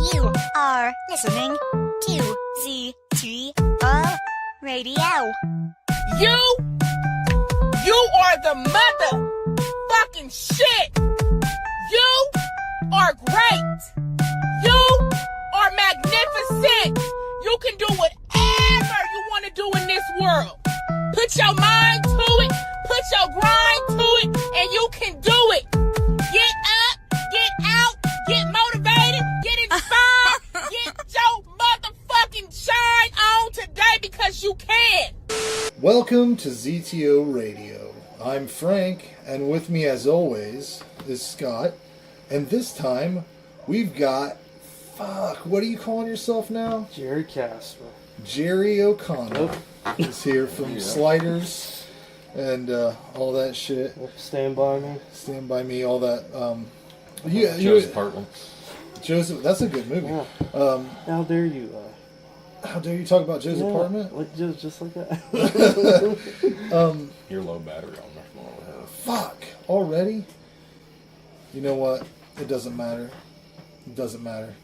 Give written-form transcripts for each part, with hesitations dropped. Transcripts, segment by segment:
You are listening to ZTO-Radio. You are the motherfucking shit. You are great. You are magnificent. You can do whatever you want to do in this world. Put your mind to it, put your grind to it, and you can do it. Get up, get out, get motivated, get inspired, get your motherfucking shine on today because you can. Welcome to ZTO Radio. I'm Frank, and with me as always is Scott. And this time, we've got, what are you calling yourself now? Jerry Casper. Jerry O'Connell is here from Sliders and all that shit. Stand by me. Stand by me, all that. Joe's Apartment. Joseph, that's a good movie. Yeah. How dare you? How dare you talk about Joe's apartment? Like, just like that. You're low battery on my phone. Fuck. Already? You know what? It doesn't matter. It doesn't matter.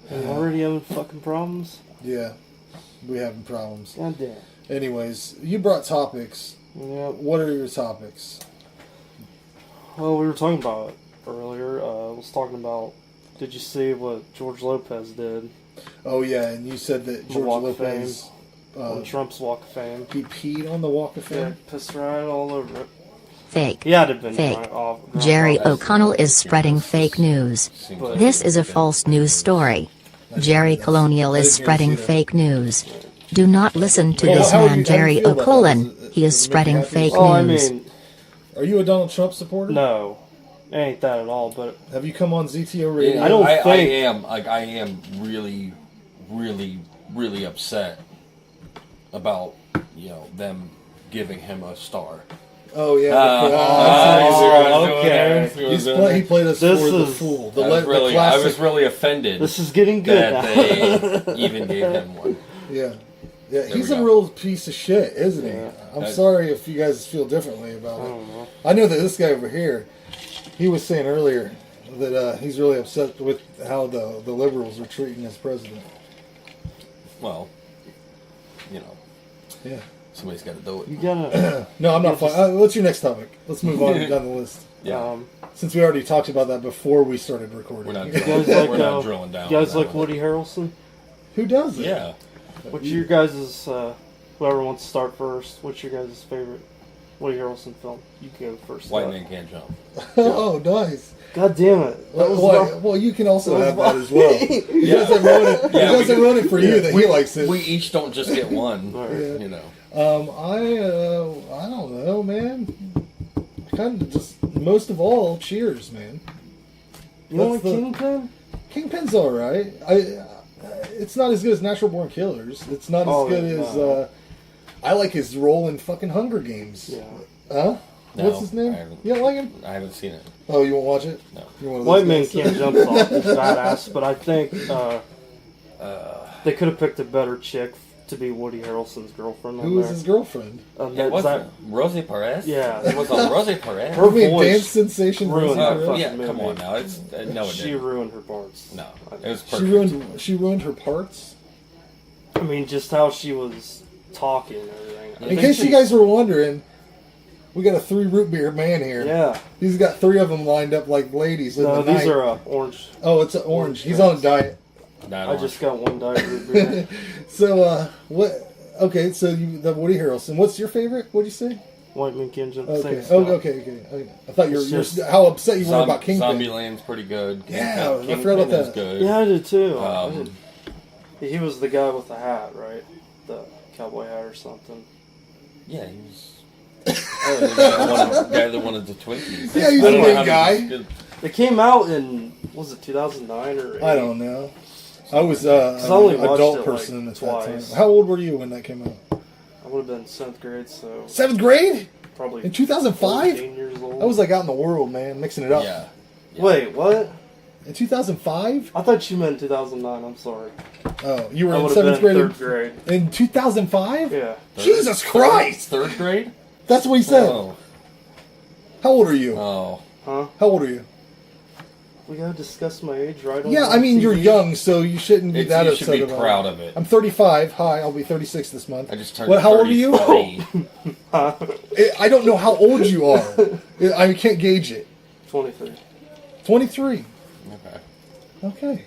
I'm already having fucking problems? Yeah. We having problems. God damn. Anyways, you brought topics. Yeah. What are your topics? Well, we were talking about it earlier. I was talking about, did you see what George Lopez did? Oh, yeah, and you said that George Lopez... on Trump's Walk of Fame. He peed on the Walk of Fame? Yeah, pissed right all over it. Fake. He had to have been Fake. off. Jerry O'Connell is spreading fake news. This is a false news story. Jerry Colonial is spreading fake news. Do not listen to this man, Jerry O'Connell. He is spreading fake news. Are you a Donald Trump supporter? No. It ain't that at all, but... Have you come on ZTO Radio? I don't think... I am really, really, really upset about, them giving him a star. Oh, yeah. Okay. He played us for the fool. I was really offended. This is getting good that they even gave him one. Yeah. Yeah, he's a real piece of shit, isn't he? Yeah. I'm sorry if you guys feel differently about it. I know that this guy over here, he was saying earlier that he's really upset with how the liberals are treating his president. Well, Yeah. somebody's got to do it. You gotta... No, I'm not fine. What's your next topic? Let's move on down the list. Yeah. Since we already talked about that before we started recording. We're not we're not drilling down. You guys like one. Woody Harrelson? Who does it? Yeah. What's your guys' whoever wants to start first, what's your guys' favorite Woody Harrelson film? You can go first. White Man Can't Jump. Oh, nice. God damn it. Well, you can also have that as well. He doesn't ruin it for you that he likes it. We each don't just get one. Yeah. I don't know, man. Kind of just, most of all, Cheers, man. You don't like Kingpin? Kingpin's alright. It's not as good as Natural Born Killers. It's not as good as, I like his role in fucking Hunger Games. Yeah. Huh? No, What's his name? You don't like him? I haven't seen it. Oh, you won't watch it? No. You're one of those White Man guys. Can't Jump off. It's badass, but I think they could have picked a better chick to be Woody Harrelson's girlfriend. Who was his girlfriend? It wasn't Rosie Perez? Yeah. It was on Rosie Perez? Her voice dance sensation ruined Rosie her Perez? Yeah, fucking come movie. on now. It She didn't. ruined her parts. No, it was perfect. She ruined her parts? I mean, just how she was talking and everything. In case you guys were wondering, we got a 3 root beer man here. Yeah. He's got 3 of them lined up like ladies. No, in the these night. are orange. Oh, it's an orange. He's on a diet. Not I orange. just got one diet root beer. So, what? Okay, so the Woody Harrelson. What's your favorite? What'd you say? White Man Can't Jump. Okay. Same Okay. I thought you It's were just- how upset you were about Kingpin. Zombieland's pretty good. Yeah, I Kingpin forgot about is that. good. Yeah, I did too. Um, He was the guy with the hat, right? The cowboy hat or something. Yeah, he was. The guy that wanted the Twinkies. Yeah, he's I a don't know big how guy. he was good. It came out in, was it 2009 or 8? I don't know. I was I only an watched adult it, person like, at that time. twice. How old were you when that came out? I would have been 7th grade, so 7th grade? probably In 2005? 14 years old. I was like out in the world, man, mixing it up. Yeah. Wait, what? In 2005? I thought you meant 2009. I'm sorry. Oh, you were I in would have 7th been grade? in 3rd grade. In 2005? Yeah. Jesus Christ! 3rd grade? That's what he said. Oh. How old are you? Oh. Huh? How old are you? We gotta discuss my age, right? On Yeah, I mean, TV? you're young, so you shouldn't be that You upset should be about proud it. of it. I'm 35. Hi, I'll be 36 this month. I just turned. What? How old are you? 33. I don't know how old you are. I can't gauge it. 23. 23. Okay. Okay.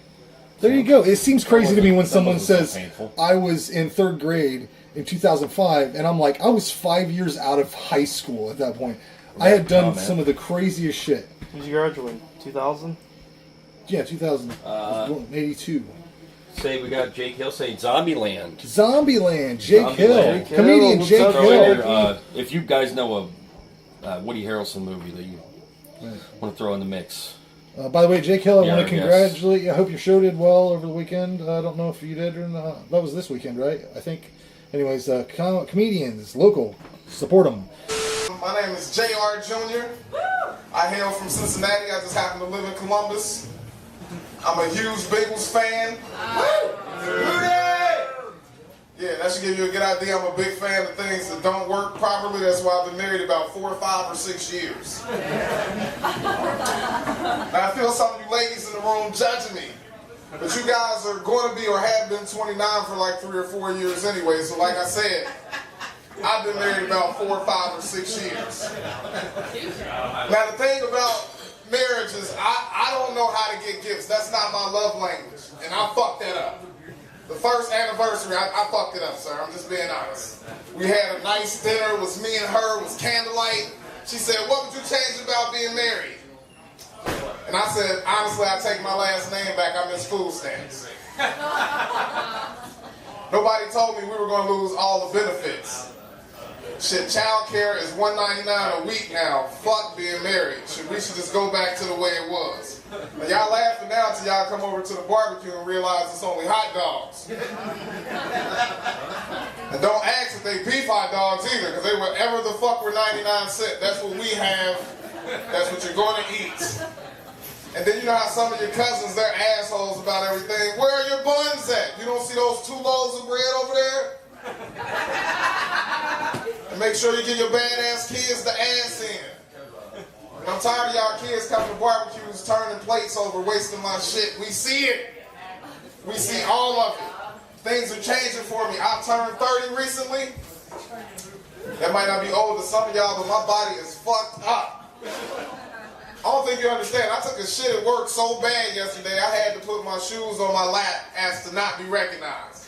There you go. It seems crazy to me when someone wasn't so says, painful. I was in 3rd grade in 2005, and I'm like, I was 5 years out of high school at that point. I had done man. some of the craziest shit. Did you graduate? 2000? Yeah, 2082. Say we got Jake Hill saying Zombieland. Zombieland, Jake Hill. Zombieland. Comedian What's Jake up, Hill. Jake? If you guys know a Woody Harrelson movie that you want to throw in the mix. By the way, Jake Hill, I Yeah, want to I guess. congratulate you. I hope your show did well over the weekend. I don't know if you did or not. That was this weekend, right? I think. Anyways, comedians, local, support them. My name is J.R. Jr. I hail from Cincinnati. I just happen to live in Columbus. I'm a huge Bengals fan. Yeah, that should give you a good idea. I'm a big fan of things that don't work properly. That's why I've been married about 4 or 5 or 6 years. Now, I feel some of you ladies in the room judging me. But you guys are going to be or have been 29 for like 3 or 4 years anyway. So like I said, I've been married about 4 or 5 or 6 years. Now, the thing about marriage is I don't know how to get gifts. That's not my love language. And I fucked that up. The first anniversary, I fucked it up, sir. I'm just being honest. We had a nice dinner. It was me and her. It was candlelight. She said, what would you change about being married? And I said, honestly, I take my last name back. I miss food stamps. Nobody told me we were going to lose all the benefits. Shit, child care is $1.99 a week now. Fuck being married. We should just go back to the way it was. Now, y'all laughing now until y'all come over to the barbecue and realize it's only hot dogs. And don't ask if they beef hot dogs either, because they whatever the fuck were 99 cents. That's what we have. That's what you're going to eat. And then you know how some of your cousins, they're assholes about everything. Where are your buns at? You don't see those 2 loaves of bread over there? And make sure you get your badass kids the ass in. And I'm tired of y'all kids coming to barbecues, turning plates over, wasting my shit. We see it. We see all of it. Things are changing for me. I turned 30 recently. That might not be old to some of y'all, but my body is fucked up. I don't think you understand. I took a shit at work so bad yesterday, I had to put my shoes on my lap as to not be recognized.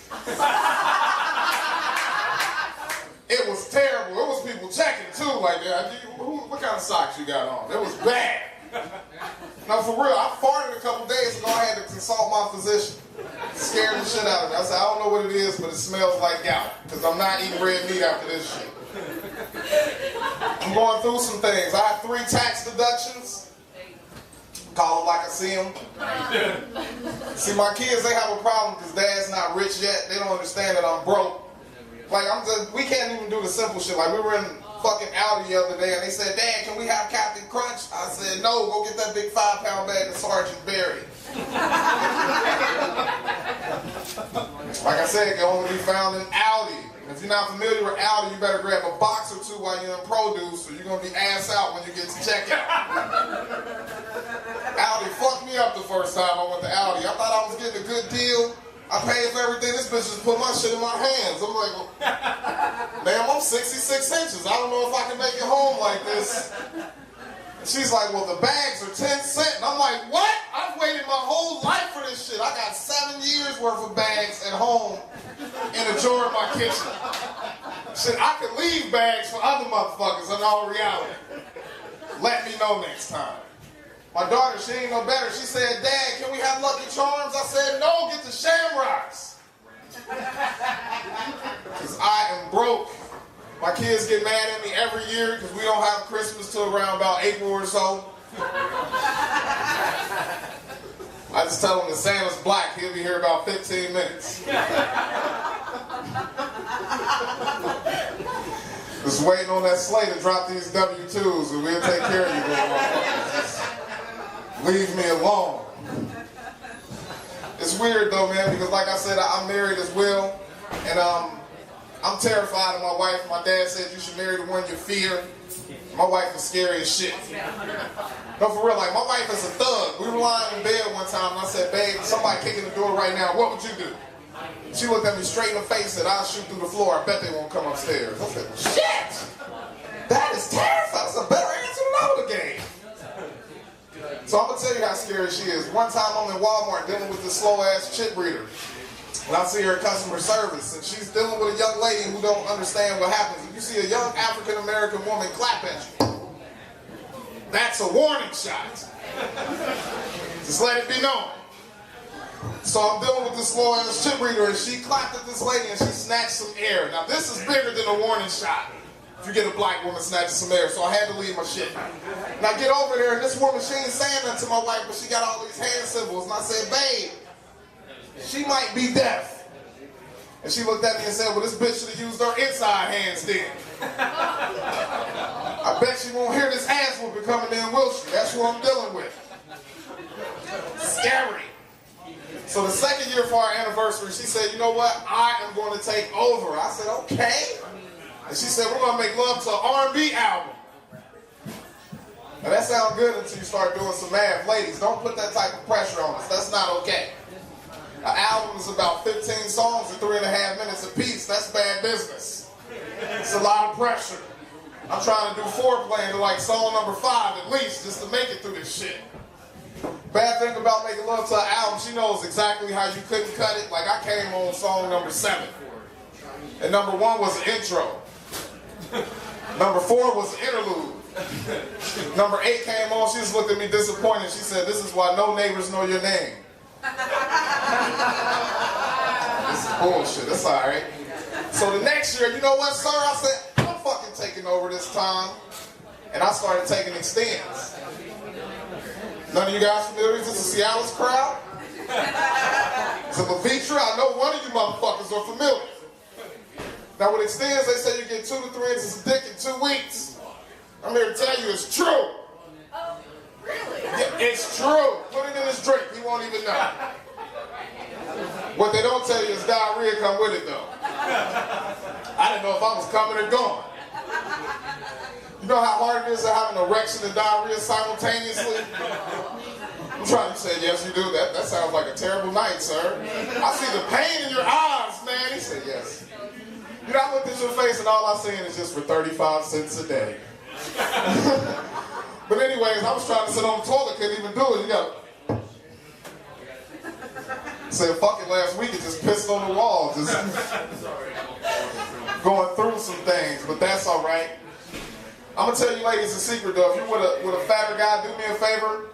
It was terrible. It was people checking too, like, what kind of socks you got on? It was bad. Now for real, I farted a couple days ago. I had to consult my physician. It scared the shit out of me. I said, I don't know what it is, but it smells like gout. Because I'm not eating red meat after this shit. I'm going through some things. I have 3 tax deductions. Call them like I see them. See, my kids, they have a problem because dad's not rich yet. They don't understand that I'm broke. Like, we can't even do the simple shit. Like, we were in fucking Audi the other day, and they said, Dad, can we have Captain Crunch? I said, no, go get that big 5-pound bag of Sergeant Berry. Like I said, it can only be found in Audi. If you're not familiar with Audi, you better grab a box or 2 while you're in produce, or you're going to be ass out when you get to checkout. Audi fucked me up the first time I went to Audi. I thought I was getting a good deal. I paid for everything. This bitch just put my shit in my hands. I'm like, well, damn, I'm 66 inches. I don't know if I can make it home like this. She's like, well, the bags are 10 cents. And I'm like, what? I've waited my whole life for this shit. I got 7 years worth of bags at home in a drawer in my kitchen. Shit, I could leave bags for other motherfuckers in all reality. Let me know next time. My daughter, she ain't no better. She said, Dad, can we have Lucky Charms? I said, no, get the Shamrocks. Because I am broke. My kids get mad at me every year because we don't have Christmas till around about April or so. I just tell them that Santa's black. He'll be here about 15 minutes. Just waiting on that sleigh to drop these W-2s and we'll take care of you, little motherfuckers. Leave me alone. It's weird though, man, because like I said, I'm married as well, and I'm terrified of my wife. My dad said you should marry the one you fear. My wife is scary as shit. No, for real, like my wife is a thug. We were lying in bed one time and I said, babe, somebody kicking the door right now, what would you do? She looked at me straight in the face and said, I'll shoot through the floor, I bet they won't come upstairs. I said, shit! That is terrifying. That's a better answer than I would have gave. So I'm gonna tell you how scary she is. One time I'm in Walmart dealing with this slow ass chip breeder. And I see her customer service, and she's dealing with a young lady who don't understand what happens. If you see a young African-American woman clap at you, that's a warning shot. Just let it be known. So I'm dealing with this slow-ass chip reader, and she clapped at this lady, and she snatched some air. Now this is bigger than a warning shot if you get a black woman snatching some air, so I had to leave my shit. And I get over there, and this woman, she ain't saying nothing to my wife, but she got all these hand symbols, and I said, babe, she might be deaf. And she looked at me and said, well, this bitch should have used her inside hands then. I bet she won't hear this ass whooping coming in Wilshire. That's what I'm dealing with. Scary. So the second year for our anniversary, she said, you know what? I am going to take over. I said, okay. And she said, we're going to make love to an R&B album. Now that sounds good until you start doing some math. Ladies, don't put that type of pressure on us. That's not okay. An album is about 15 songs and 3.5 minutes apiece. That's bad business. It's a lot of pressure. I'm trying to do foreplay into like song number 5 at least, just to make it through this shit. Bad thing about making love to an album, she knows exactly how you couldn't cut it. Like I came on song number 7. And number 1 was an intro. Number 4 was an interlude. Number 8 came on, she just looked at me disappointed. She said, this is why no neighbors know your name. This is bullshit, that's alright. So the next year, you know what, sir? I said, I'm fucking taking over this time. And I started taking extends. None of you guys familiar with this? Is the Cialis crowd? To Levitra, I know one of you motherfuckers are familiar. Now with extends, they say you get 2 to 3 inches of dick in 2 weeks. I'm here to tell you it's true. Oh, really? Yeah, it's true. Put it in his drink, he won't even know. What they don't tell you is diarrhea come with it though. I didn't know if I was coming or going. You know how hard it is to have an erection and diarrhea simultaneously? I'm trying to say, yes you do. That sounds like a terrible night, sir. I see the pain in your eyes, man. He said, yes. You know, I looked at your face and all I seen is just for 35 cents a day. But anyways, I was trying to sit on the toilet, couldn't even do it. You got said, fuck it, last week it just pissed on the wall. Just going through some things, but that's all right. I'm gonna tell you ladies a secret though. If you're with a fatter guy, do me a favor.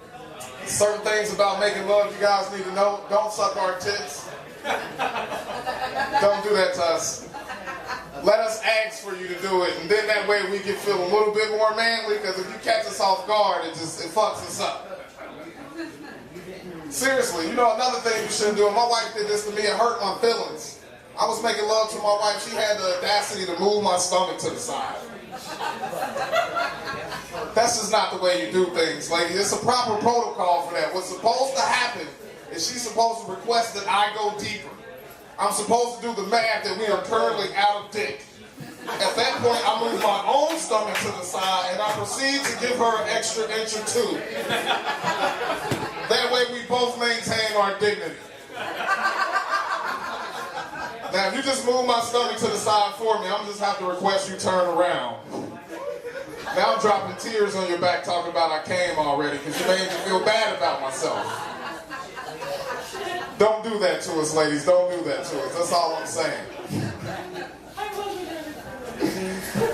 Certain things about making love you guys need to know. Don't suck our tits. Don't do that to us. Let us ask for you to do it, and then that way we can feel a little bit more manly, because if you catch us off guard, it fucks us up. Seriously, you know another thing you shouldn't do, and my wife did this to me, it hurt my feelings. I was making love to my wife, she had the audacity to move my stomach to the side. That's just not the way you do things, lady. It's a proper protocol for that. What's supposed to happen is she's supposed to request that I go deeper. I'm supposed to do the math that we are currently out of dick. At that point, I move my own stomach to the side and I proceed to give her an extra inch or 2. That way we both maintain our dignity. Now, if you just move my stomach to the side for me, I'm just have to request you turn around. Now I'm dropping tears on your back talking about I came already because you made me feel bad about myself. Don't do that to us, ladies. Don't do that to us. That's all I'm saying.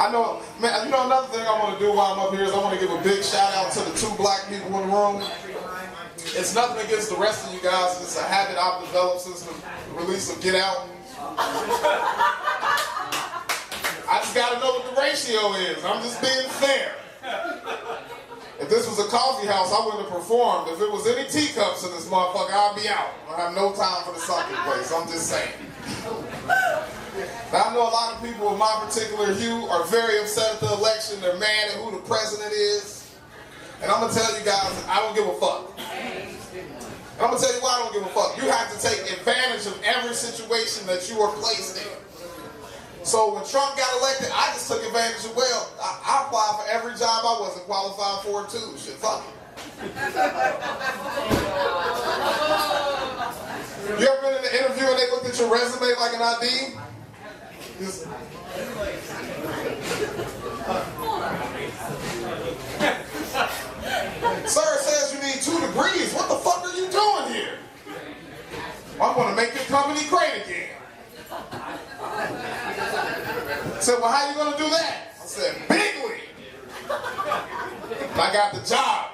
I know, man, you know another thing I want to do while I'm up here is I want to give a big shout out to the 2 black people in the room. It's nothing against the rest of you guys. It's a habit I've developed since the release of Get Out. I just got to know what the ratio is. I'm just being fair. If this was a coffee house, I wouldn't have performed. If it was any teacups in this motherfucker, I'd be out. I have no time for the sunken place. I'm just saying. Now, I know a lot of people of my particular hue are very upset at the election. They're mad at who the president is. And I'm going to tell you guys, I don't give a fuck. And I'm going to tell you why I don't give a fuck. You have to take advantage of every situation that you are placed in. So when Trump got elected, I just took advantage of, I applied for every job I wasn't qualified for too. Shit, fuck it. You ever been in an interview and they looked at your resume like an ID? Just... Sir says you need 2 degrees. What the fuck are you doing here? I'm going to make your company great again. I said, well, how you going to do that? I said, bigly. I got the job.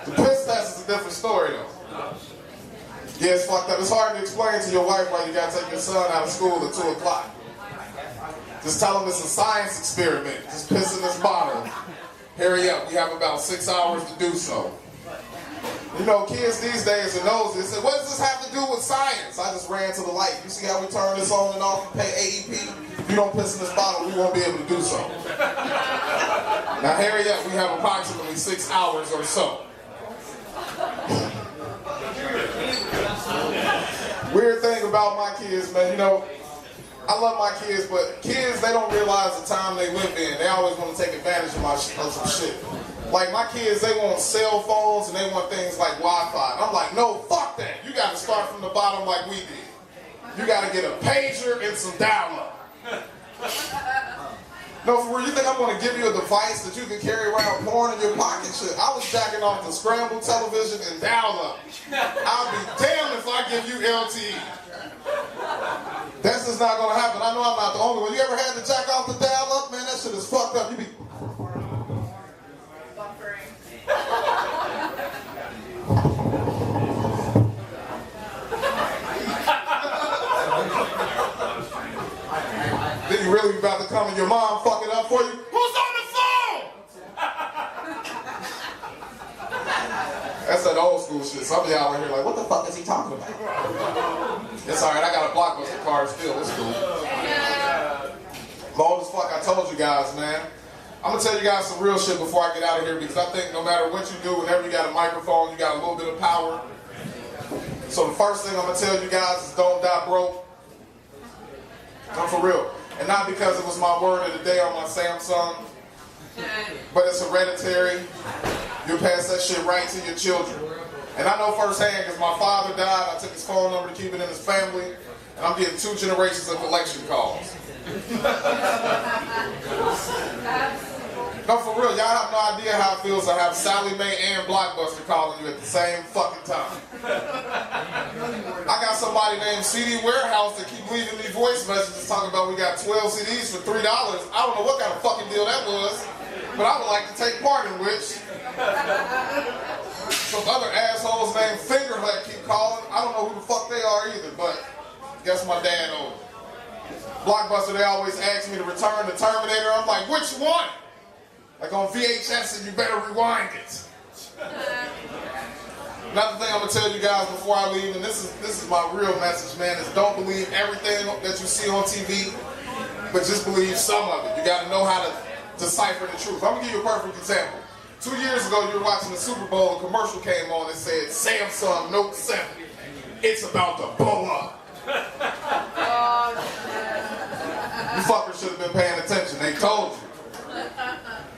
The piss test is a different story, though. Yeah, it's fucked up. It's hard to explain to your wife why you got to take your son out of school at 2 o'clock. Just tell him it's a science experiment. Just piss in this bottle. Hurry up. We have about 6 hours to do so. You know, kids these days are nosy. They say, what does this have to do with science? I just ran to the light. You see how we turn this on and off and pay AEP? If you don't piss in this bottle, we won't be able to do so. Now, hurry up. We have approximately 6 hours or so. Weird thing about my kids, man, you know, I love my kids, but kids, they don't realize the time they live in. They always want to take advantage of some shit. Like my kids, they want cell phones and they want things like Wi-Fi. And I'm like, no, fuck that. You got to start from the bottom like we did. You got to get a pager and some dial-up. No, for real, you think I'm going to give you a device that you can carry around porn in your pocket? Shit, I was jacking off the scrambled television and dial-up. I'll be damned if I give you LTE. That's just not going to happen. I know I'm not the only one. You ever had to jack off the dial-up? Man, that shit is fucked up. You be... Then you really about to come and your mom fuck it up for you? Who's on the phone? That's that old school shit. Some of y'all are here like, what the fuck is he talking about? It's alright, I got a Blockbuster card still. It's cool. Long as fuck, I told you guys, man. I'm gonna tell you guys some real shit before I get out of here because I think no matter what you do, whenever you got a microphone, you got a little bit of power. So the first thing I'm gonna tell you guys is don't die broke. I'm for real. And not because it was my word of the day on my Samsung, but it's hereditary. You'll pass that shit right to your children. And I know firsthand because my father died, I took his phone number to keep it in his family, and I'm getting 2 generations of collection calls. No, for real, y'all have no idea how it feels to have Sally Mae and Blockbuster calling you at the same fucking time. I got somebody named CD Warehouse that keep leaving me voice messages talking about we got 12 CDs for $3. I don't know what kind of fucking deal that was, but I would like to take part in which. Some other assholes named Fingerhut keep calling. I don't know who the fuck they are either, but guess my dad owed it. Blockbuster, they always ask me to return the Terminator. I'm like, which one? Like on VHS, and you better rewind it. Another thing I'm gonna tell you guys before I leave, and this is my real message, man, is don't believe everything that you see on TV, but just believe some of it. You gotta know how to decipher the truth. I'm gonna give you a perfect example. 2 years ago, you were watching the Super Bowl, a commercial came on that said, Samsung Note 7, it's about to blow up. You fuckers should have been paying attention, they told you.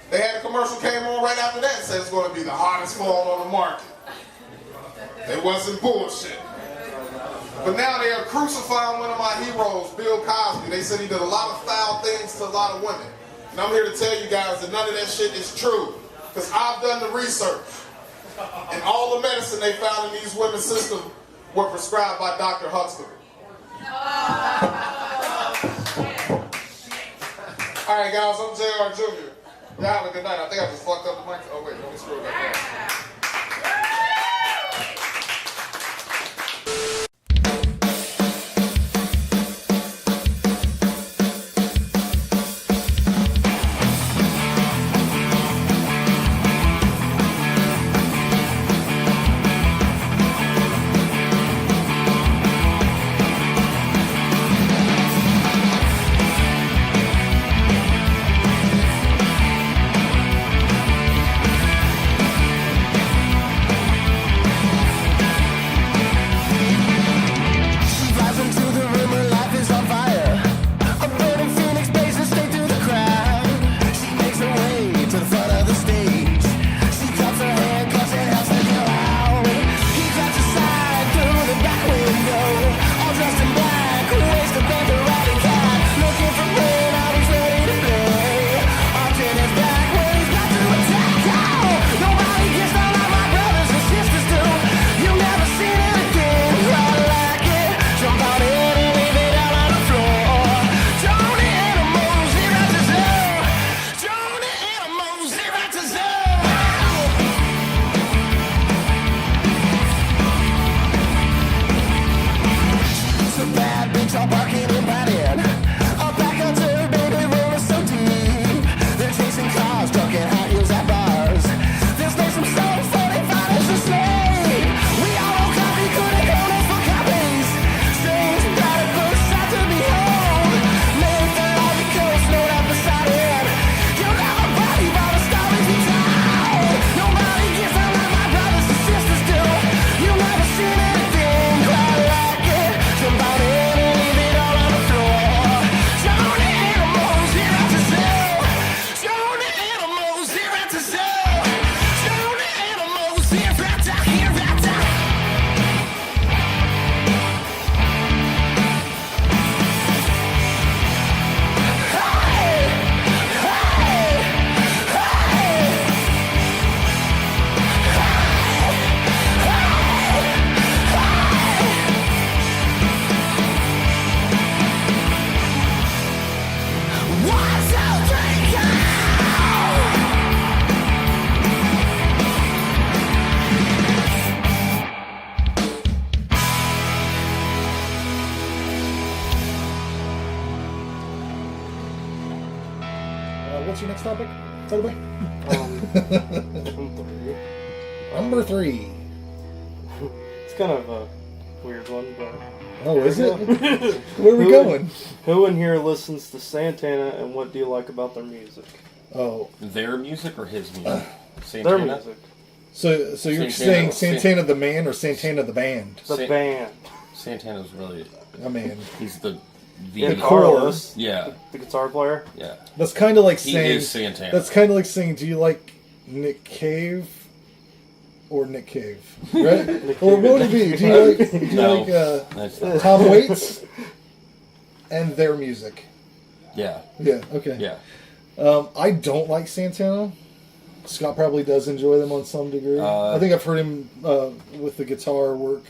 They had a commercial came on right after that and said it's going to be the hottest phone on the market. It wasn't bullshit. But now they are crucifying one of my heroes, Bill Cosby. They said he did a lot of foul things to a lot of women. And I'm here to tell you guys that none of that shit is true. Because I've done the research. And all the medicine they found in these women's systems were prescribed by Dr. Huxtable. Alright guys, I'm JR Jr. Y'all have a good night. I think I just fucked up the mic. Oh wait, let me screw it back down. what's your next topic, by the way? Number 3. It's kind of a weird one, but... Oh, is it? Where are we going? Who in here listens to Santana, and what do you like about their music? Oh. Their music or his music? Their music. So you're saying Santana the man or Santana the band? The band. Santana's really... A man. He's the guitarist. Yeah. The guitar player. Yeah. That's kind of like saying... He is Santana. That's kind of like saying, do you like Nick Cave or Nick Cave? Right? Or what would it be? Do you like Tom Waits and their music? Yeah. Yeah, okay. Yeah. I don't like Santana. Scott probably does enjoy them on some degree. I think I've heard him with the guitar work.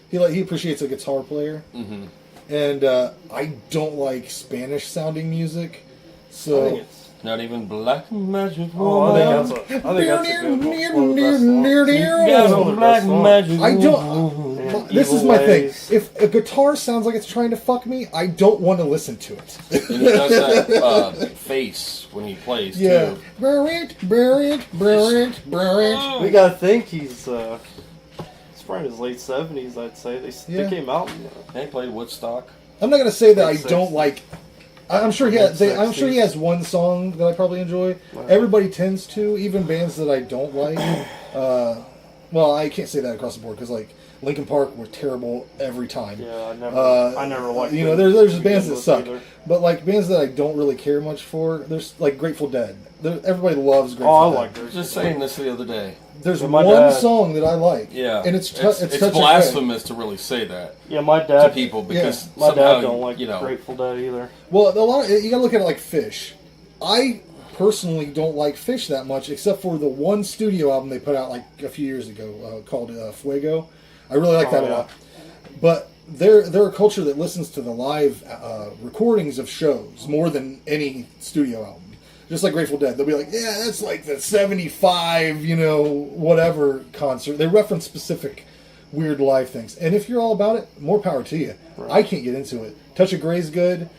He appreciates a guitar player. Mm-hmm. And I don't like Spanish sounding music. So I think it's not even Black Magic Woman. Oh, I think that's a good one. Black Magic I don't. This is my thing. If a guitar sounds like it's trying to fuck me, I don't want to listen to it. And he does that face when he plays too. Brilliant. We gotta think he's probably in his late 70s, I'd say. They came out. They played Woodstock. I'm not gonna say that I don't like. I'm sure he has. I'm sure he has one song that I probably enjoy. Everybody tends to, even bands that I don't like. Well, I can't say that across the board because like Linkin Park were terrible every time. Yeah, I never liked. You know, there's bands that suck, but like bands that I don't really care much for. There's like Grateful Dead. Everybody loves Grateful Dead. I like Grateful Dead. Just saying this the other day. There's one song that I like. Yeah, and it's blasphemous to really say that. Yeah, my dad to people because my dad don't like Grateful Dead either. Well, you gotta look at it like Fish. I personally don't like Fish that much, except for the one studio album they put out like a few years ago called Fuego. I really like that a lot. But they're a culture that listens to the live recordings of shows more than any studio album. Just like Grateful Dead. They'll be like, yeah, that's like the 75, whatever concert. They reference specific weird live things. And if you're all about it, more power to you. Right. I can't get into it. Touch of Grey's good.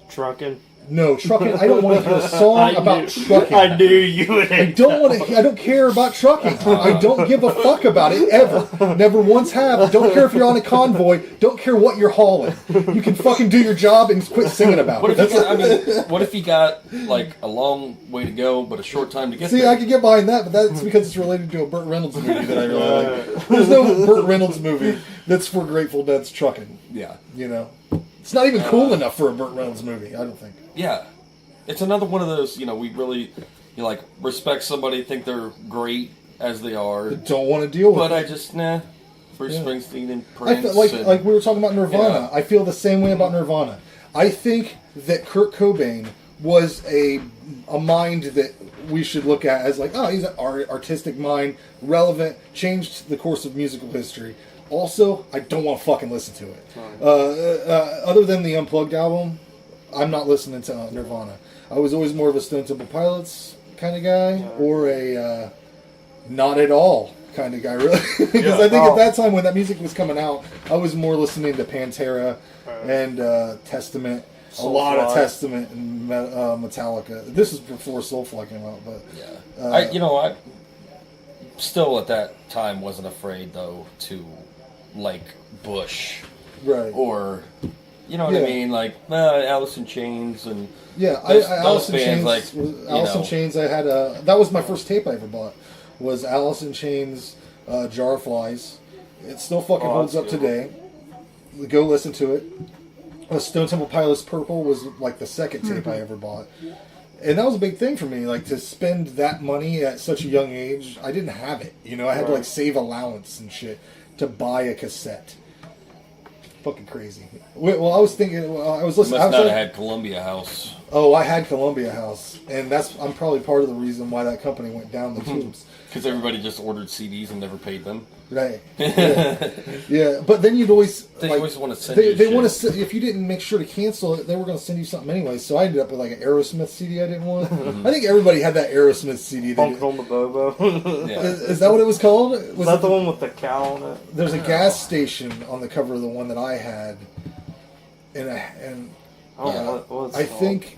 Trucking. No, trucking. I don't want to hear a song about trucking. I knew you would. I don't care about trucking. I don't give a fuck about it ever. Never once have. Don't care if you're on a convoy. Don't care what you're hauling. You can fucking do your job and quit singing about it. What if you got like a long way to go but a short time to get there? See, I could get behind that, but that's because it's related to a Burt Reynolds movie that I really like. There's no Burt Reynolds movie that's for Grateful Dead's trucking. Yeah. It's not even cool enough for a Burt Reynolds movie, I don't think. Yeah. It's another one of those, we really, respect somebody, think they're great as they are. Don't want to deal with it. But I just, Bruce Springsteen and Prince. I feel like we were talking about Nirvana. I feel the same way about Nirvana. I think that Kurt Cobain was a mind that we should look at as like, he's an artistic mind, relevant, changed the course of musical history. Also, I don't want to fucking listen to it. Other than the Unplugged album, I'm not listening to Nirvana. I was always more of a Stone Temple Pilots kind of guy, or a not at all kind of guy, really. Because I think at that time when that music was coming out, I was more listening to Pantera and Testament, a lot of Testament and Metallica. This is before Soulfly came out, but I still at that time wasn't afraid though to like Bush, right? Or you know what I mean, like Alice in Chains and Alice in bands Chains. Alice in Chains. I had that was my first tape I ever bought. Was Alice in Chains, Jar of Flies. It still fucking holds up today. Go listen to it. Stone Temple Pilots Purple was like the second tape I ever bought. And that was a big thing for me, like to spend that money at such a young age. I didn't have it, I had to like save allowance and shit to buy a cassette. Fucking crazy. Well, I was thinking, I was listening. You must not have had Columbia House. Oh, I had Columbia House, and I'm probably part of the reason why that company went down the tubes. Because everybody just ordered CDs and never paid them. Right. Yeah. But then you'd always... They always want to send you They want to... If you didn't make sure to cancel it, they were going to send you something anyway. So I ended up with like an Aerosmith CD I didn't want. I think everybody had that Aerosmith CD. Funk on the Bobo. Is that what it was called? Was that the one with the cow on it? There's a gas station on the cover of the one that I had. And what was it I called? think...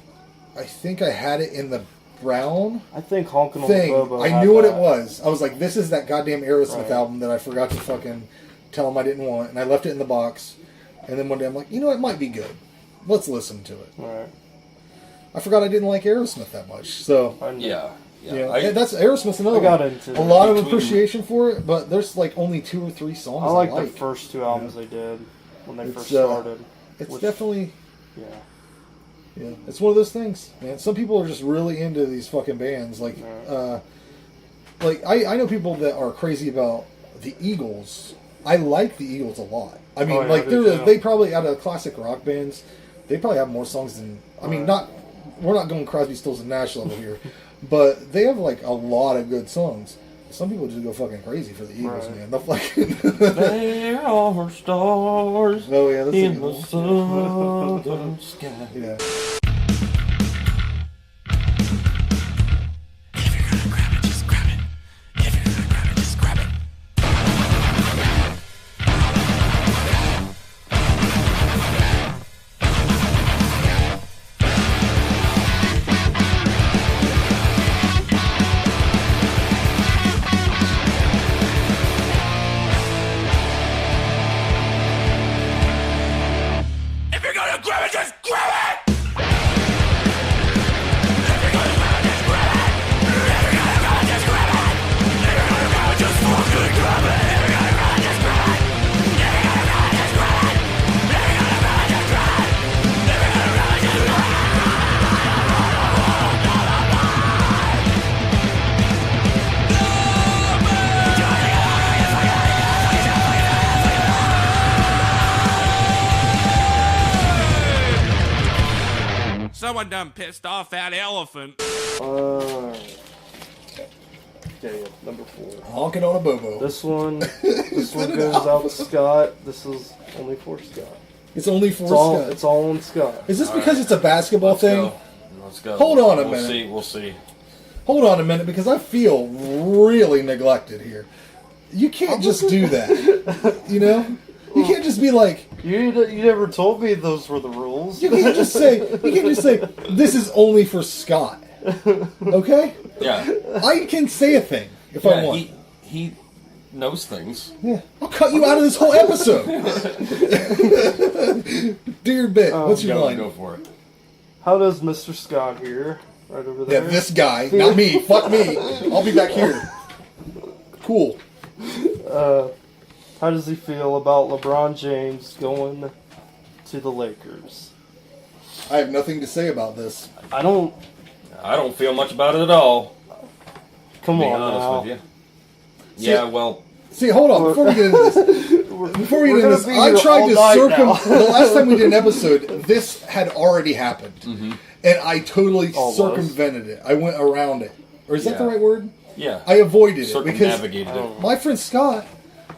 I think I had it in the brown I think Honkin' on the thing. Bobo. I had knew what it that. was. I was like, this is that goddamn Aerosmith Right. album that I forgot to fucking tell him I didn't want, and I left it in the box. And then one day I'm like, it might be good. Let's listen to it. Right. I forgot I didn't like Aerosmith that much. So, Yeah. that's Aerosmith's another I got one. into A that. lot of appreciation for it, but there's like only 2 or 3 songs I like like. the first 2 albums they did when they It's, first started. It's which- definitely... Yeah. Yeah, it's one of those things, man. Some people are just really into these fucking bands. Like, I know people that are crazy about the Eagles. I like the Eagles a lot. I mean, I do too. they probably, out of classic rock bands, they probably have more songs than... I mean, we're not going Crosby, Stills, and Nash level here, but they have, like, a lot of good songs. Some people just go fucking crazy for the Eagles, man. They'll fucking... There are stars Oh, yeah, that's a in good the one. southern sky. Yeah. Someone done pissed off that elephant. Okay, number 4. Honking on a Bobo. This one goes out to Scott. This is only for Scott. It's only for Scott. It's all on Scott. Is this because it's a basketball thing? Let's go. Hold on a minute. We'll see. Hold on a minute, because I feel really neglected here. You can't just do that. You know? You can't just be like... You never told me those were the rules. You can't just say, this is only for Scott. Okay? Yeah. I can say a thing if I want. He knows things. Yeah. I'll cut you out of this whole episode. Do your bit. What's your line? Go for it. How does Mr. Scott here, right over there? Yeah, this guy, not me. Fuck me. I'll be back here. Cool. How does he feel about LeBron James going to the Lakers? I have nothing to say about this. I don't feel much about it at all. Come to be on honest now. with you. Yeah, well. See, hold on. Before we get into this, I tried to the last time we did an episode, this had already happened. Mm-hmm. And I totally circumvented it. I went around it. Or is that the right word? Yeah. I avoided it because Circumnavigated it. my friend Scott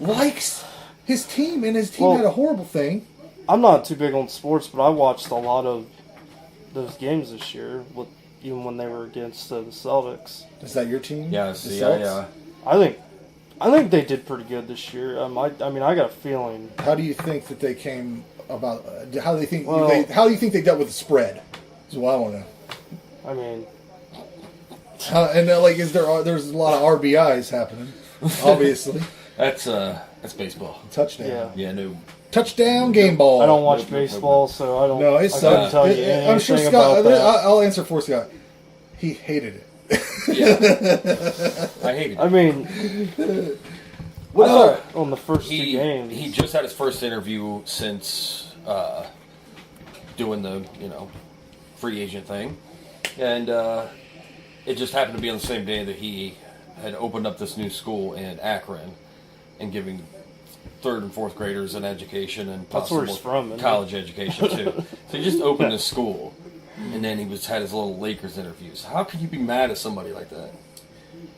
likes his team, and his team had a horrible thing. I'm not too big on sports, but I watched a lot of those games this year, even when they were against the Celtics. Is that your team? Yes, yeah. I think they did pretty good this year. I mean, I got a feeling. How do you think that they came about? How do you think they dealt with the spread? Is what I want to know. I mean, there's a lot of RBIs happening, obviously. That's baseball. Touchdown. Yeah, no. Touchdown, game ball. I don't watch baseball, so I don't. No, I couldn't tell you anything I'm sure Scott. about that. I'll answer for Scott. He hated it. Yeah, I hated it. I mean, on the first 2 games, he just had his first interview since doing the free agent thing, and it just happened to be on the same day that he had opened up this new school in Akron and giving 3rd and 4th graders an education and possible college education too. So he just opened his school, and then he had his little Lakers interviews. How could you be mad at somebody like that?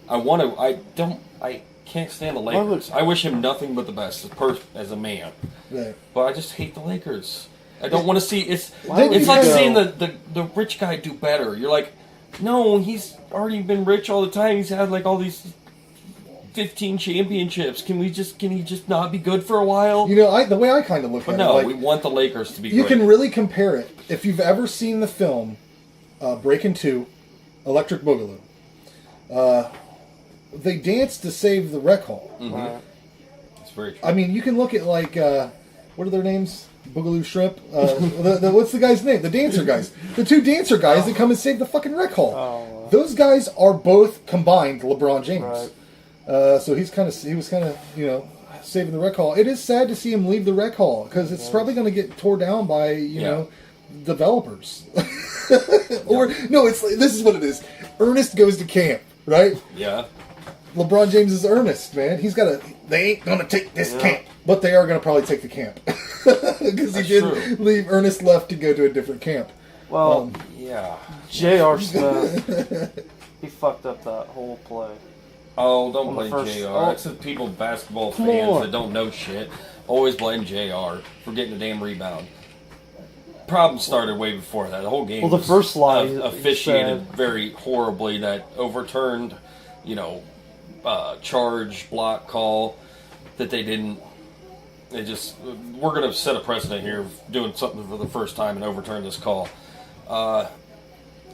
I can't stand the Lakers. I wish him nothing but the best as a man. Right. But I just hate the Lakers. I don't want to see it's like seeing the rich guy do better. You're like, no, he's already been rich all the time. He's had like all these 15 championships. Can he just not be good for a while? The way I kind of look at it. No, we want the Lakers to be You great. can really compare it. If you've ever seen the film Breakin' 2, Electric Boogaloo. They dance to save the rec hall. Mm-hmm. That's very true. I mean, you can look at like, what are their names? Boogaloo Shrimp. What's the guy's name? The dancer guys. The two dancer guys that come and save the fucking rec hall. Those guys are both combined LeBron James. Right. So he was kind of, saving the rec hall. It is sad to see him leave the rec hall because it's probably going to get tore down by, you know, developers. Or, no, this is what it is. Ernest goes to camp, right? Yeah. LeBron James is Ernest, man. They ain't going to take this camp. But they are going to probably take the camp. Because he did leave. Ernest left to go to a different camp. Well, yeah. J.R. Smith, he fucked up that whole play. Oh, don't blame JR. It's the people, basketball fans that don't know shit. Always blame JR for getting the damn rebound. Problem started way before that. The whole game the first lie officiated very horribly. That overturned, charge, block call that they didn't. We're going to set a precedent here of doing something for the first time and overturn this call. But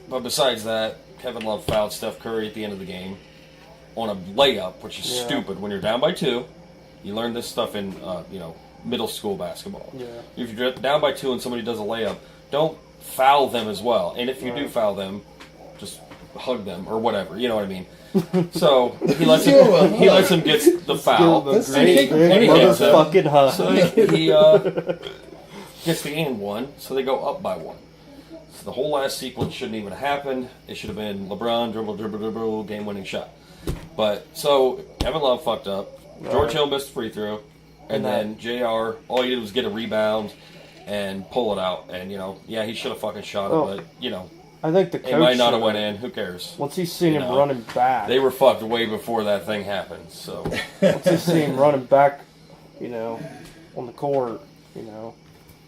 besides that, Kevin Love fouled Steph Curry at the end of the game on a layup, which is stupid. When you're down by 2, you learn this stuff in, middle school basketball. Yeah. If you're down by 2 and somebody does a layup, don't foul them as well. And if you do foul them, just hug them or whatever. You know what I mean? So he lets him get the foul. That's and he hits him. Fucking hug. So he gets the and one, so they go up by 1. So the whole last sequence shouldn't even have happened. It should have been LeBron, dribble, game-winning shot. But, so, Kevin Love fucked up. George Hill missed the free throw. And then JR, all he did was get a rebound and pull it out. And, he should have fucking shot it, but, I think the coach it might not have went in. Who cares? Once he's seen him running back. They were fucked way before that thing happened, so. Once he's seen him running back, on the court,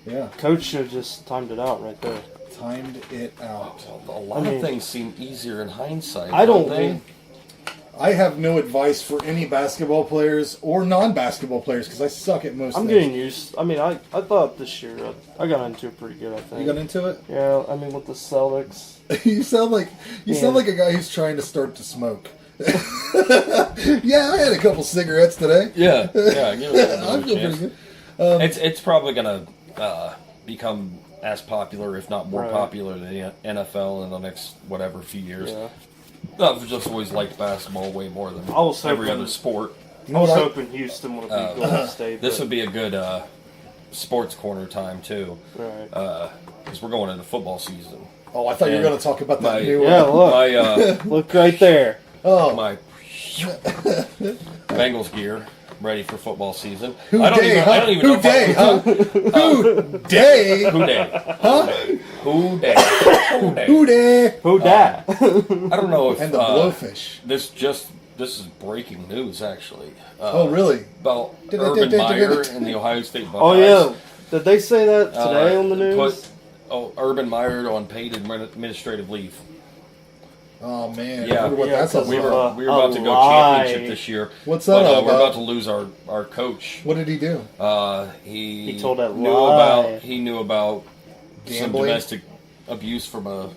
Yeah. Coach should have just timed it out right there. Timed it out. A lot of things seem easier in hindsight. I don't think. I have no advice for any basketball players or non-basketball players because I suck at most I'm things. getting used. I mean, I thought this year I got into it pretty good. I think you got into it. Yeah, I mean with the Celtics. you sound like a guy who's trying to start to smoke. Yeah, I had a couple cigarettes today. Yeah. I feel pretty good. It's probably gonna become as popular, if not more popular, than the NFL in the next few years. Yeah. I've just always liked basketball way more than every other sport. I was hoping Houston would be Golden State. This would be a good sports corner time too, right? Because we're going into football season. Oh, I thought you were going to talk about that new. Yeah, look, look right there. Oh, my Bengals gear. Ready for football season. Who day? Who day? Huh? Who dat? I don't know if and the blowfish. This is breaking news actually. Oh really? About Urban Meyer and the Ohio State Buckeyes. Oh yeah, did they say that today on the news? Urban Meyer on paid administrative leave. Oh man! Yeah, I wonder what that's about. We were about to go championship this year. What's that about? We're about to lose our coach. What did he do? He told that lie. He knew about gambling? Some domestic abuse from a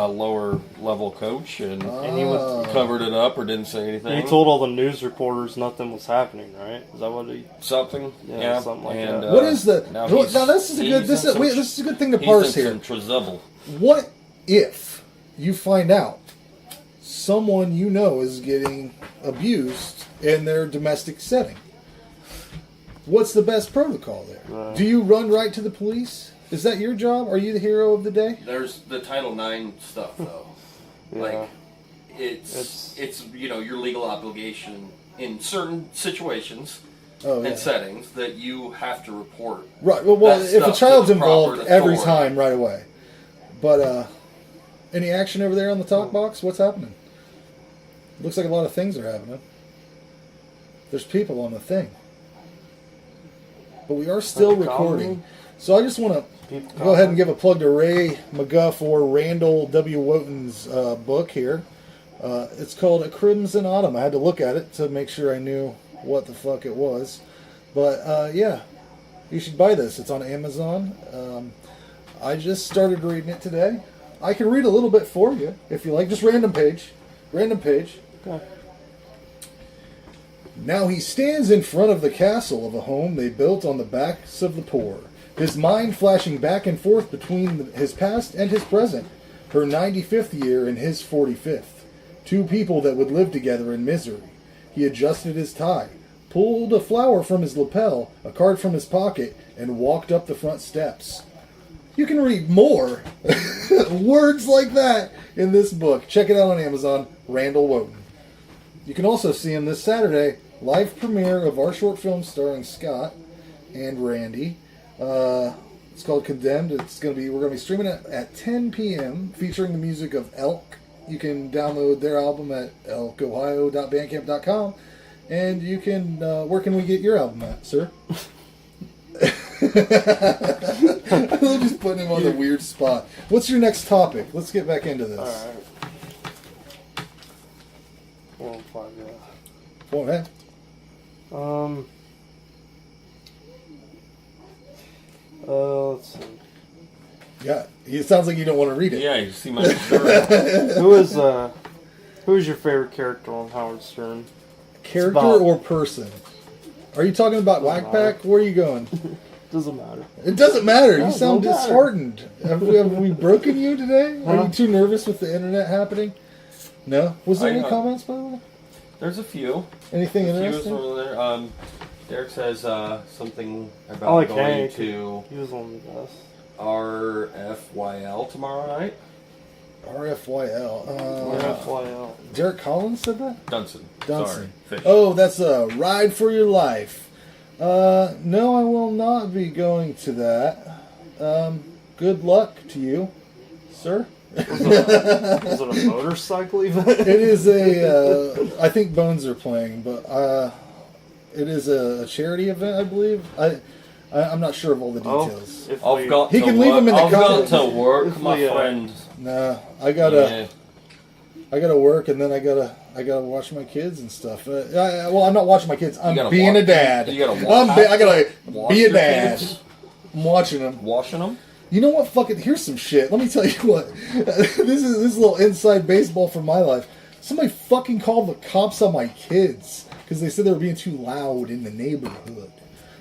lower level coach, and he covered it up or didn't say anything. He told all the news reporters nothing was happening. Right? Is that what he? Something. Yeah, something like that. What is the? Now this is a good. This is a good thing to parse here. What if you find out someone you know is getting abused in their domestic setting? What's the best protocol there? Do you run right to the police? Is that your job? Are you the hero of the day? There's the Title IX stuff though. Like it's your legal obligation in certain situations and settings that you have to report. Right. Well, if a child's involved, every time right away. But any action over there on the talk box? What's happening? Looks like a lot of things are happening. There's people on the thing. But we are still recording. So I just want to go ahead and give a plug to Ray McGuff or Randall W. Wotan's book here. It's called A Crimson Autumn. I had to look at it to make sure I knew what the fuck it was. But yeah, you should buy this. It's on Amazon. I just started reading it today. I can read a little bit for you if you like. Just random page. Random page. Okay. Now he stands in front of the castle of a home they built on the backs of the poor, his mind flashing back and forth between his past and his present, her 95th year and his 45th. Two people that would live together in misery. He adjusted his tie, pulled a flower from his lapel, a card from his pocket, and walked up the front steps. You can read more words like that in this book. Check it out on Amazon, Randall Woden. You can also see him this Saturday, live premiere of our short film starring Scott and Randy. It's called Condemned. We're gonna be streaming it at 10 p.m. featuring the music of Elk. You can download their album at elkohio.bandcamp.com, and you can. Where can we get your album at, sir? I'm just putting him on the weird spot. What's your next topic? Let's get back into this. All right. Go ahead. Let's see. Yeah, it sounds like you don't want to read it. Yeah, you see my shirt. Who is your favorite character on Howard Stern? Character or person? Are you talking about Whackpack? Where are you going? Doesn't matter. It doesn't matter. No, You sound don't matter. disheartened. Have we broken you today? Are you too nervous with the internet happening? No? Was there any comments, by the way? There's a few. Anything a few interesting? over there. Derek says something about I like going Hank. to He was one of the best. RFYL tomorrow night. RFYL. RFYL. Derek Collins said that? Dunson. Dunson. Sorry. Fish. Oh, that's a Ride for Your Life. No, I will not be going to that. Good luck to you, sir. Is it a motorcycle event? It is a. I think Bones are playing, but it is a charity event, I believe. I'm not sure of all the details. He can leave them in the I've got comments. to work, my friend. Nah, I gotta work, and then I gotta watch my kids and stuff. Well, I'm not watching my kids. I'm being a dad. You gotta watch. I gotta Wash be a your dad. kids? I'm watching them. Washing them? You know what? Fucking here's some shit. Let me tell you what. This is a little inside baseball from my life. Somebody fucking called the cops on my kids because they said they were being too loud in the neighborhood.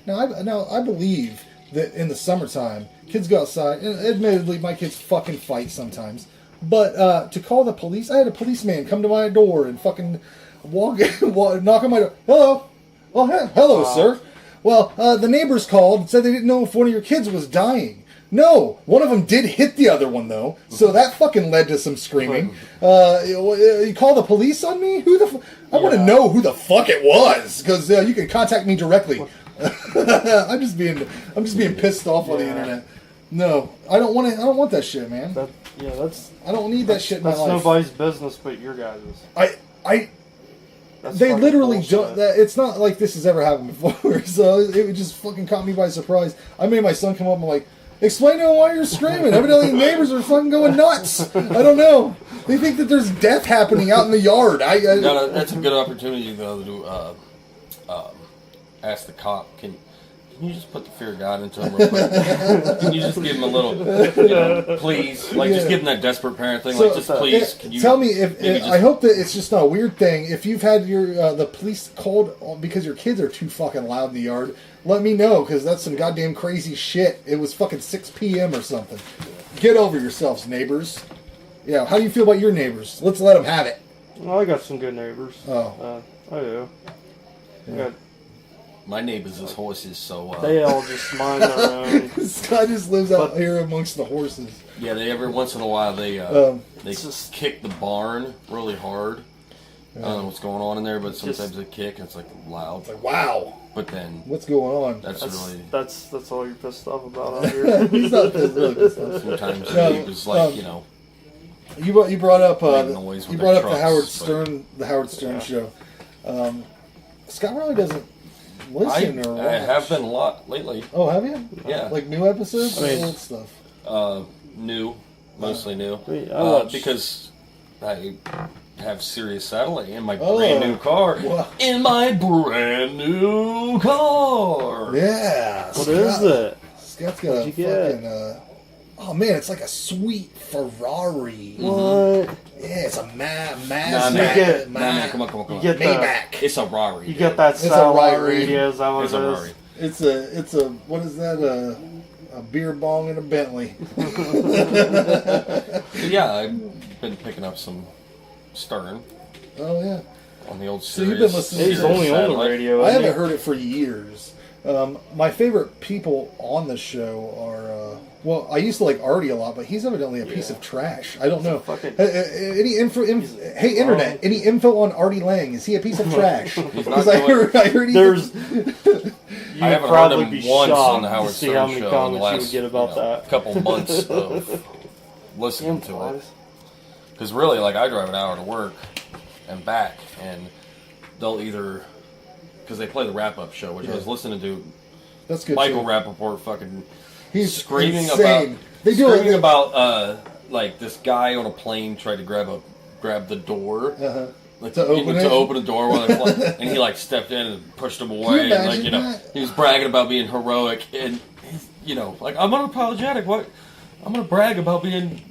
Now I believe that in the summertime, kids go outside. And admittedly, my kids fucking fight sometimes. But to call the police, I had a policeman come to my door and fucking knock on my door. Hello. Oh, hello, sir. Well, the neighbors called and said they didn't know if one of your kids was dying. No, one of them did hit the other one, though. So that fucking led to some screaming. You call the police on me? I want to know who the fuck it was, because you can contact me directly. I'm just being pissed off on the internet. No, I don't want that shit, man. I don't need that shit in my life. That's nobody's business but your guys'. They literally don't. It's not like this has ever happened before, so it just fucking caught me by surprise. I made my son come up and like, explain to him why you're screaming. Evidently, the neighbors are fucking going nuts. I don't know. They think that there's death happening out in the yard. No, that's a good opportunity though to ask the cop. Can you just put the fear of God into him real quick? Can you just give him a little, please? Like, just give him that desperate parent thing. Like, just please, can you... Tell me if I hope that it's just not a weird thing. If you've had your the police called because your kids are too fucking loud in the yard, let me know, because that's some goddamn crazy shit. It was fucking 6 p.m. or something. Get over yourselves, neighbors. Yeah, how do you feel about your neighbors? Let's let them have it. Well, I got some good neighbors. Oh. I do. Yeah. My neighbors is horses, so... they all just mind their own. This guy just lives out here amongst the horses. Yeah, every once in a while, they just kick the barn really hard. I don't know what's going on in there, but sometimes they kick, and it's like loud. It's like, wow. But then... What's going on? That's really... That's all you're pissed off about out here. He's not really pissed off. Sometimes it was like, You brought up trucks, the Howard Stern show. Scott really doesn't listen or watch. I have been a lot lately. Oh, have you? Yeah. Like new episodes or old stuff? New, mostly new. Because I have Sirius Satellite in my brand new car. Wow. In my brand new car. Yeah. What is it? Scott's got a fucking Oh man, it's like a sweet Ferrari. What? Yeah, it's a Come on. You get Maybach. It's a Rari. You get that a satellite Rari. radio. Is that what It's it a is? Rari. It's a what is that? A beer bong and a Bentley. Yeah, I've been picking up some Stern Oh yeah. on the old So you've Sirius. been listening He's to only on the satellite. radio. I isn't haven't he? heard it for years. My favorite people on the show are, well, I used to like Artie a lot, but he's evidently a piece of trash. I don't know. fucking- Any info? Hey, internet! Any info on Artie Lang? Is he a piece of trash? not Because I heard he's There's. I You would haven't heard probably him be once shocked on the Howard to see Stern how many show in the comments last you would get about that. couple months of listening to it. Because really, like, I drive an hour to work and back, and they'll either, because they play the wrap-up show, which I was listening to. That's good. Michael too. Rappaport fucking He's screaming insane. about about like this guy on a plane tried to grab the door. Like, To open it? to open a door while they're flying, and he like stepped in and pushed him away, and like imagine that? he was bragging about being heroic, and he's, like, I'm unapologetic. What? I'm gonna brag about being,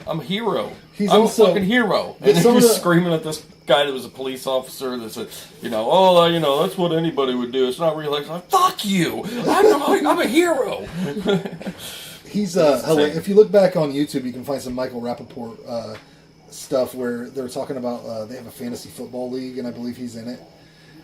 I'm a hero. He's I'm also- a fucking hero, and some he of was the- screaming at this guy that was a police officer that said, that's what anybody would do. It's not real. Like, fuck you! I'm a hero. He's hilarious. If you look back on YouTube, you can find some Michael Rappaport stuff where they're talking about they have a fantasy football league, and I believe he's in it,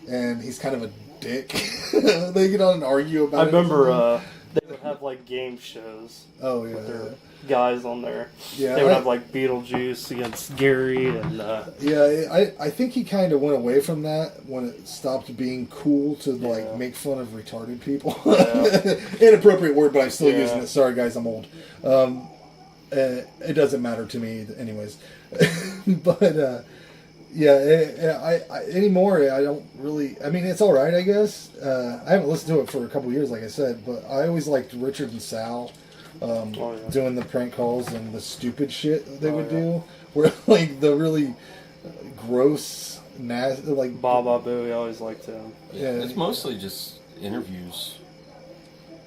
and he's kind of a dick. They get on and argue about I it. remember they would have like game shows. Oh yeah. With their guys on there. Yeah, They would have like Beetlejuice against Gary and. Yeah, I think he kind of went away from that when it stopped being cool to like make fun of retarded people. Inappropriate word, but I'm still using it. Sorry, guys, I'm old. It doesn't matter to me, anyways. But anymore, I don't really. I mean, it's all right, I guess. I haven't listened to it for a couple years, like I said, but I always liked Richard and Sal. Doing the prank calls and the stupid shit they would do, where like the really gross, nasty, like Baba Booey, I always liked him. Yeah, it's mostly just interviews.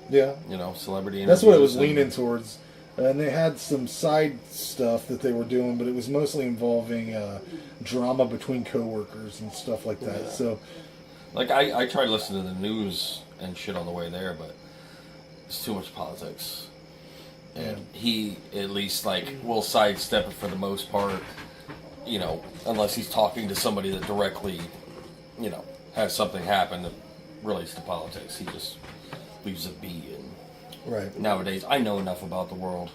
Yeah, celebrity interviews. That's what it was leaning towards, and they had some side stuff that they were doing, but it was mostly involving drama between coworkers and stuff like that. So, like I tried listening to the news and shit on the way there, but it's too much politics. And he, at least, will sidestep it for the most part, unless he's talking to somebody that directly, has something happen that relates to politics. He just leaves it be. And right. Nowadays, I know enough about the world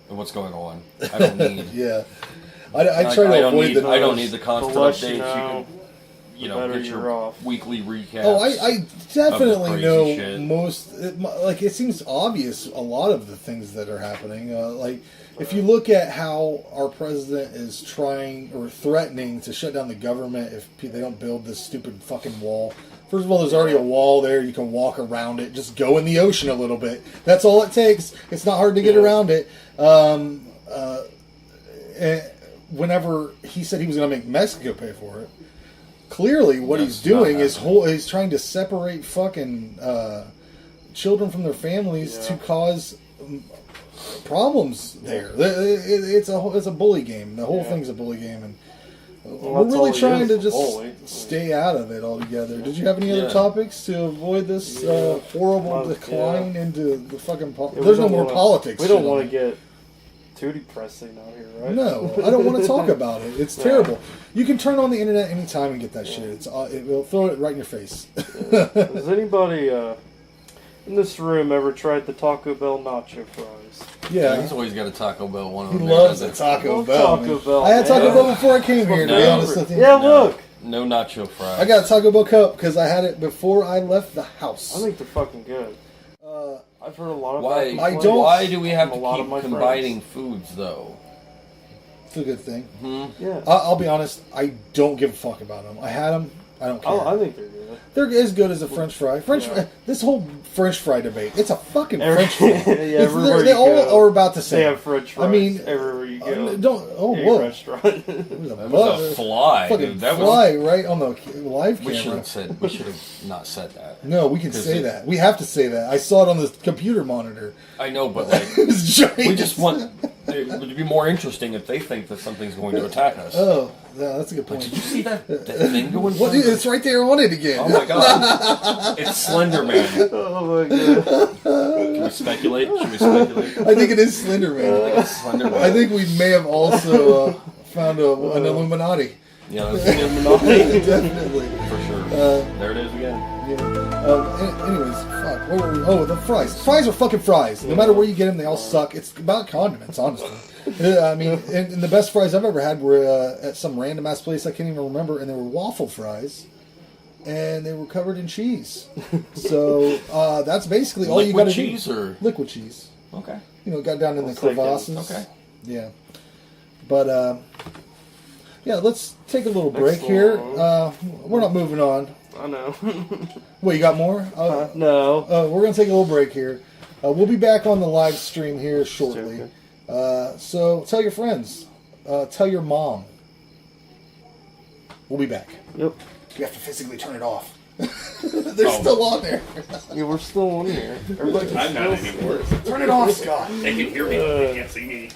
and what's going on. I don't need... I try to avoid the... I don't need the constant updates. You better get you're your off. weekly recaps. Oh, I definitely know shit. most. It seems obvious a lot of the things that are happening. If you look at how our president is trying or threatening to shut down the government if they don't build this stupid fucking wall. First of all, there's already a wall there. You can walk around it. Just go in the ocean a little bit. That's all it takes. It's not hard to get around it. Whenever he said he was going to make Mexico pay for it, clearly what he's doing is he's trying to separate fucking children from their families to cause problems there. It's a bully game. The whole thing's a bully game, and we're really trying to just stay out of it altogether. Did you have any other topics to avoid this horrible decline into the fucking there's no more politics. We don't want to get too depressing out here, right? No, I don't want to talk about it. It's terrible. You can turn on the internet anytime and get that shit. It will throw it right in your face. Has anybody in this room ever tried the Taco Bell nacho fries? Yeah. He's always got a Taco Bell one. He loves the Taco Bell. Taco Bell. I had Taco Bell before I came here, to be honest with you. Yeah, look. No nacho fries. I got a Taco Bell cup because I had it before I left the house. I think they're fucking good. I've heard a lot of Why? Why do we have to keep combining foods, though? It's a good thing. Mm-hmm. Yeah. I'll be honest. I don't give a fuck about them. I had them. I don't care. I think they're good. They're as good as a French fry. This whole French fry debate, it's a fucking French fry. Everywhere they you all go, are about the same. They have French fries. I mean, everywhere you go. Any whoa. restaurant. That was a fly. Fucking Dude. That fly, was right on the live camera. We should have not said that. No, we can say that. We have to say that. I saw it on the computer monitor. I know, but like, It's giant. we just want it would be more interesting if they think that something's going to attack us. Oh, yeah, that's a good point. Did you see that thing going? What? It's right there on it again. Oh my god! It's Slender Man. Oh my god. Can we speculate? Should we speculate? I think it is Slender Man. It's Slender Man. I think we may have also found an Illuminati. Yeah, that's the Illuminati. Definitely. For sure. There it is again. Yeah. Anyways, fuck. Where were we? Oh, the fries. Fries are fucking fries. No matter where you get them, they all suck. It's about condiments, honestly. I mean, and the best fries I've ever had were at some random ass place I can't even remember, and they were waffle fries, and they were covered in cheese. So that's basically all you got to do. Liquid cheese or liquid cheese? Okay. You know, it got down in the crevasses. Okay. Yeah. But yeah, let's take a little break here. We're not moving on. I know. Wait, you got more? No. We're going to take a little break here. We'll be back on the live stream here shortly. So tell your friends. Tell your mom. We'll be back. Yep. You have to physically turn it off. They're still on there. Yeah, we're still on here. Everybody I'm not anymore. Turn it off, Scott. They can hear me, but they can't see me.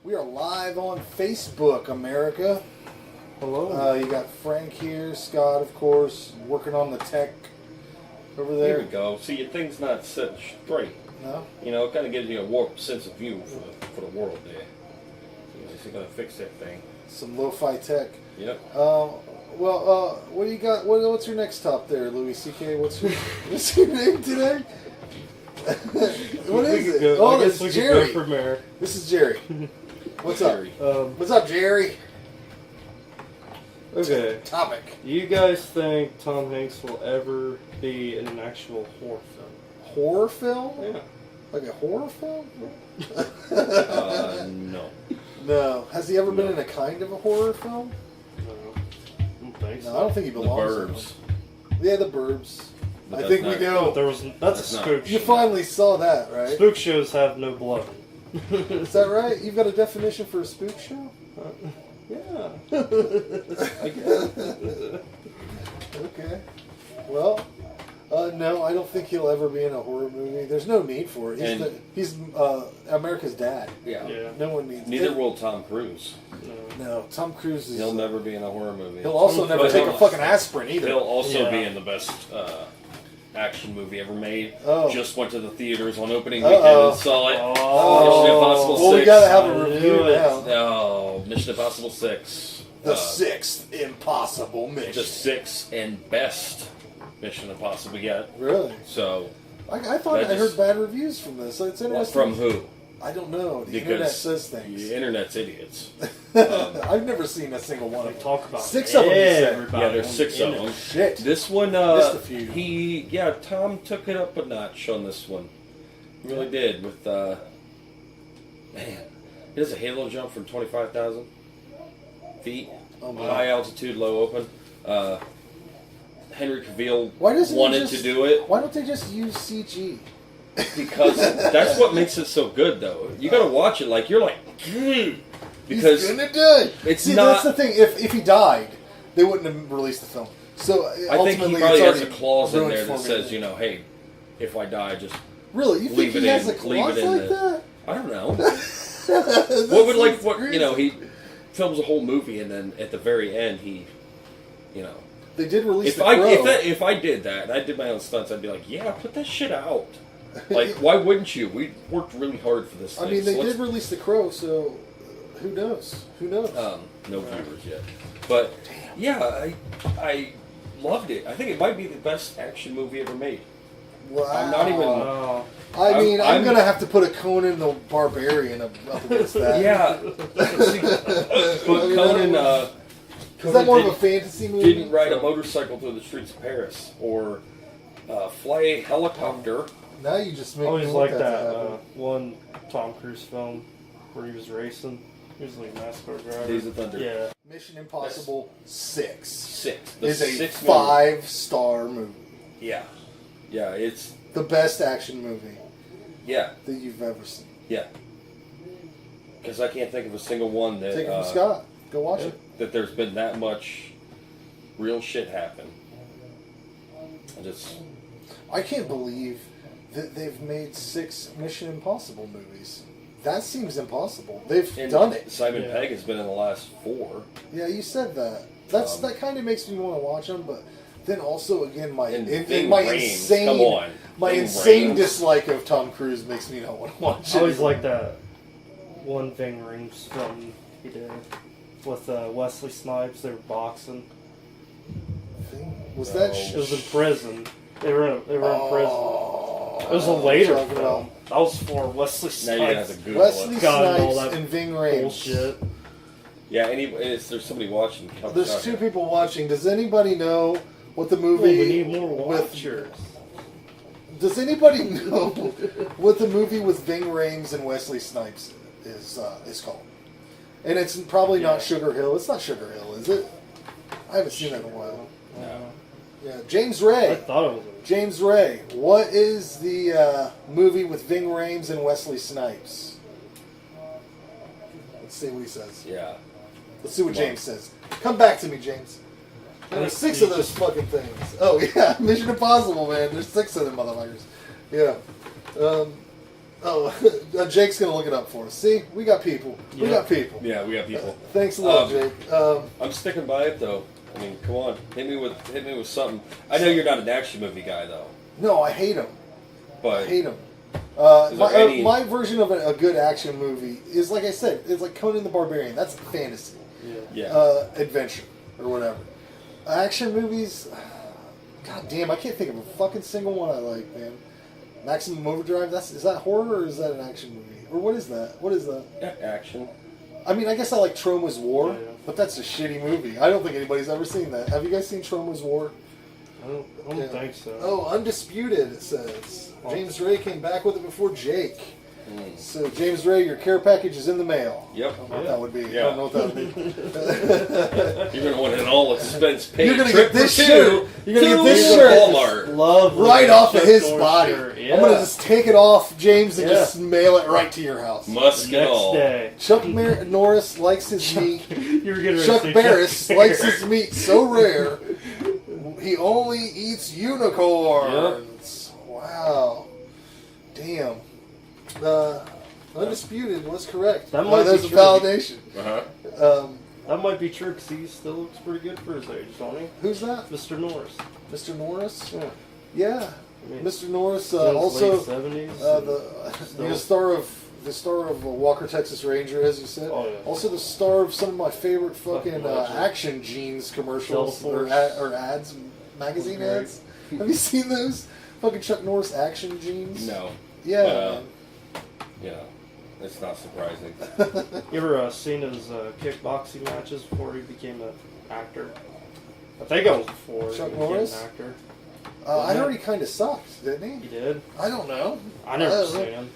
We are live on Facebook, America. Hello. You got Frank here, Scott, of course, working on the tech over there. There we go. See, your thing's not set straight. No? You know, it kind of gives you a warped sense of view for the world there. So you're just going to fix that thing. Some lo-fi tech. Yep. What do you got? What's your next top there, Louis C.K.? What's your name today? What is it? Go, Oh, I it's guess we Jerry. could go from there. This is Jerry. What's up? Jerry. What's up, Jerry? Okay. Topic. Do you guys think Tom Hanks will ever be in an actual horror film? Horror film? Yeah. Like a horror film? No. No. Has he ever been in a kind of a horror film? No. I don't think so. No, I don't think he The belongs in Burbs. one. Yeah, the Burbs. But I that's think we not- know. That's a That's not- spook You show. finally saw that, right? Spook shows have no blood. Is that right? You've got a definition for a spook show? Yeah. Okay. Well, no, I don't think he'll ever be in a horror movie. There's no need for it. He's America's dad. Yeah. Yeah. No one needs Neither it. will Tom Cruise. No, Tom Cruise is. He'll never be in a horror movie. He'll also never But take he'll- a fucking aspirin either. He'll also Yeah. be in the best action movie ever made. Oh. Just went to the theaters on opening Uh-oh. weekend and saw it. Mission Impossible well, 6. we gotta have a I review knew it. now. No, Mission Impossible 6. The sixth impossible The mission. sixth and best Mission Impossible yet. Really? So, I thought That I just- heard bad reviews from this. It's interesting. from who? I don't know. The Because internet says things. The internet's idiots. I've never seen a single one of them. Talk about 6 of them, you said. everybody Yeah, there's on 6 the of internet. them. Shit. This one, Missed a few. Tom took it up a notch on this one. He really did. With, man, he does a halo jump from 25,000 feet. Oh, my. High altitude, low open. Henry Cavill Why doesn't he wanted just- to do it Why don't they just use CG? because that's what makes it so good, though. You gotta watch it like, you're like, because He's gonna do it. it's See, not- that's the thing. If he died, they wouldn't have released the film. So I think ultimately, he probably it's has a already clause in ruined there that for me. says, you know, hey, if I die, just Really, you think leave he it has in- a leave clause it in like the- that? I don't know. That What would sounds what crazy. you know? He films a whole movie, and then at the very end, he, you know, They did release if the I Crow. if I did that, and I did my own stunts, I'd be like, yeah, put that shit out. Like, why wouldn't you? We worked really hard for this I thing. mean, they so did let's- release the Crow, so who knows? Who knows? no viewers yet, but yeah, I loved it. I think it might be the best action movie ever made. Wow. I'm not even. Oh. I mean, I'm I'm- gonna have to put a Conan the Barbarian up against that. Yeah, see, but Conan. Is that more of a fantasy movie? Didn't ride a motorcycle through the streets of Paris or fly a helicopter. Now you just make I always me like want that to happen. one Tom Cruise film where he was racing. He was like a NASCAR driver. Days of Thunder. Yeah. Mission Impossible 6 6. is a sixth 5-star movie. movie. Yeah. Yeah, it's... The best action movie Yeah. that you've ever seen. Yeah. Because I can't think of a single one that... Take it from Scott. Go watch it. That there's been that much real shit happen. I just... I can't believe that they've made 6 Mission Impossible movies. That seems impossible. They've and done it. Simon Yeah. Pegg has been in the last 4. Yeah, you said that. That kind of makes me want to watch them, but then also again my And in Ving my Rhames, insane come on. my Ving insane Rhames. dislike of Tom Cruise makes me not want to watch I it. always like that one Ving Rhames film he did with Wesley Snipes. They were boxing. Was that? It was in prison. They were in prison. It was a Oh, later talking film. about- That was for Wesley Now you're gonna have Snipes. to Google Wesley it. God, and all Snipes that and Ving Rhames. Bullshit. Yeah, there's somebody watching. Come There's out two here. people watching. Does anybody know what the Well, movie? we need more with? watchers. Does anybody know what the movie with Ving Rhames and Wesley Snipes is called? And it's probably not Sugar Hill. It's not Sugar Hill, is it? I haven't seen that in a while. No. Yeah, James I Ray. thought it was. James Ray. What is the movie with Ving Rhames and Wesley Snipes? Let's see what he says. Yeah. Let's see what James says. Come back to me, James. There's 6 of those fucking things. Oh, yeah. Mission Impossible, man. There's 6 of them motherfuckers. Yeah. Jake's going to look it up for us. See? We got people. We got people. Yeah, we got people. Thanks a lot, Jake. I'm sticking by it though. I mean, come on, hit me with something. I know you're not an action movie guy though, No, I hate him. I but hate him. Is there any- My version of a good action movie is, like I said, it's like Conan the Barbarian. That's fantasy. yeah, Adventure or whatever. Action movies, god damn, I can't think of a fucking single one I like, man. Maximum Overdrive, is that horror or is that an action movie? Or what is that? What is that? action. I mean, I guess I like Troma's War, Yeah. but that's a shitty movie. I don't think anybody's ever seen that. Have you guys seen Troma's War? I don't Yeah. think so. Oh, Undisputed, it says. James Ray came back with it before Jake. So, James Ray, your care package is in the mail. Yep. I don't know what that would be. Yeah. I don't know what that would be. You're gonna want an all expense paid You're gonna trip get this for shirt. two You're gonna to get this shirt. Walmart. Love Right off of Chuck his Norris body. shirt. Yeah. I'm going to just take it off, James, and Yeah. just mail it right to your house. Musk The and next all. day. Chuck Norris likes his meat. You were getting ready Chuck to say Barris Chuck likes Barris. his meat so rare, he only eats unicorns. Wow. Damn. Undisputed was correct. That might There's be a true. validation. Uh-huh. That might be true because he still looks pretty good for his age, don't he? Who's that? Mr. Norris. Mr. Norris? Yeah. Yeah. I mean, Mr. Norris in his also late 70s. the star of Walker Texas Ranger, as you said. Oh, yeah. Also the star of some of my favorite fucking Fucking legend. Action Jeans commercials or, Delta or ads, magazine Great. ads. Have you seen those? Fucking Chuck Norris Action Jeans. No. Yeah. man. Yeah. It's not surprising. You ever seen his kickboxing matches before he became an actor? I think it was before Chuck he became Norris? an actor. I heard he kind of sucked, didn't He he? did? I don't know. I never don't know. seen him.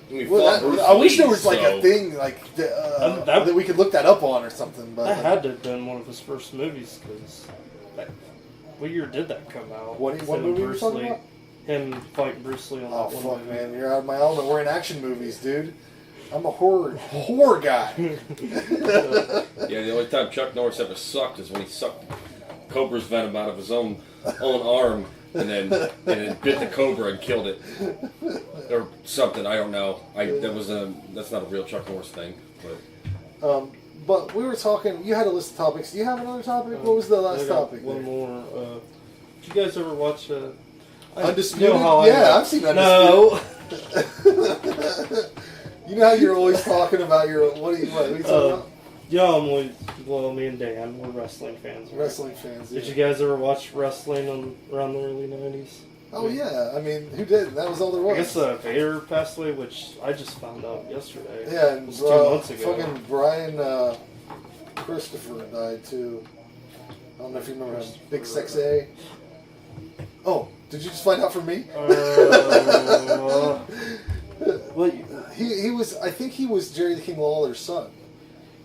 We Well, fought Bruce I wish Lee, there was like so- a thing like that we could look that up on or something. But That had to have been one of his first movies because what year did that come out? What Him movie and are you Bruce talking Lee. about? Him fighting Bruce Lee on Oh that one fuck, movie. man, you're out of my element. We're in action movies, dude. I'm a horror guy. Yeah, the only time Chuck Norris ever sucked is when he sucked Cobra's venom out of his own arm and then bit the cobra and killed it or something. I don't know. That's not a real Chuck Norris thing. But But we were talking. You had a list of topics. Do you have another topic? What was the I last got topic? One there? more. Did you guys ever watch Undisputed? You know how Yeah, I've seen Undisputed. No. You know how you're always talking about your what are you talking about? Yeah, me and Dan, we're wrestling fans. Right? Wrestling fans. Yeah. Did you guys ever watch wrestling around the early 90s? Oh yeah, I mean, who didn't? That was all there was. I guess Vader passed away, which I just found out yesterday. Yeah, It and was 2 months ago. fucking Brian Christopher died too. I don't know if you remember him. Big Sex A. Oh, did you just find out from me? Well, He was. I think he was Jerry the King Lawler's son.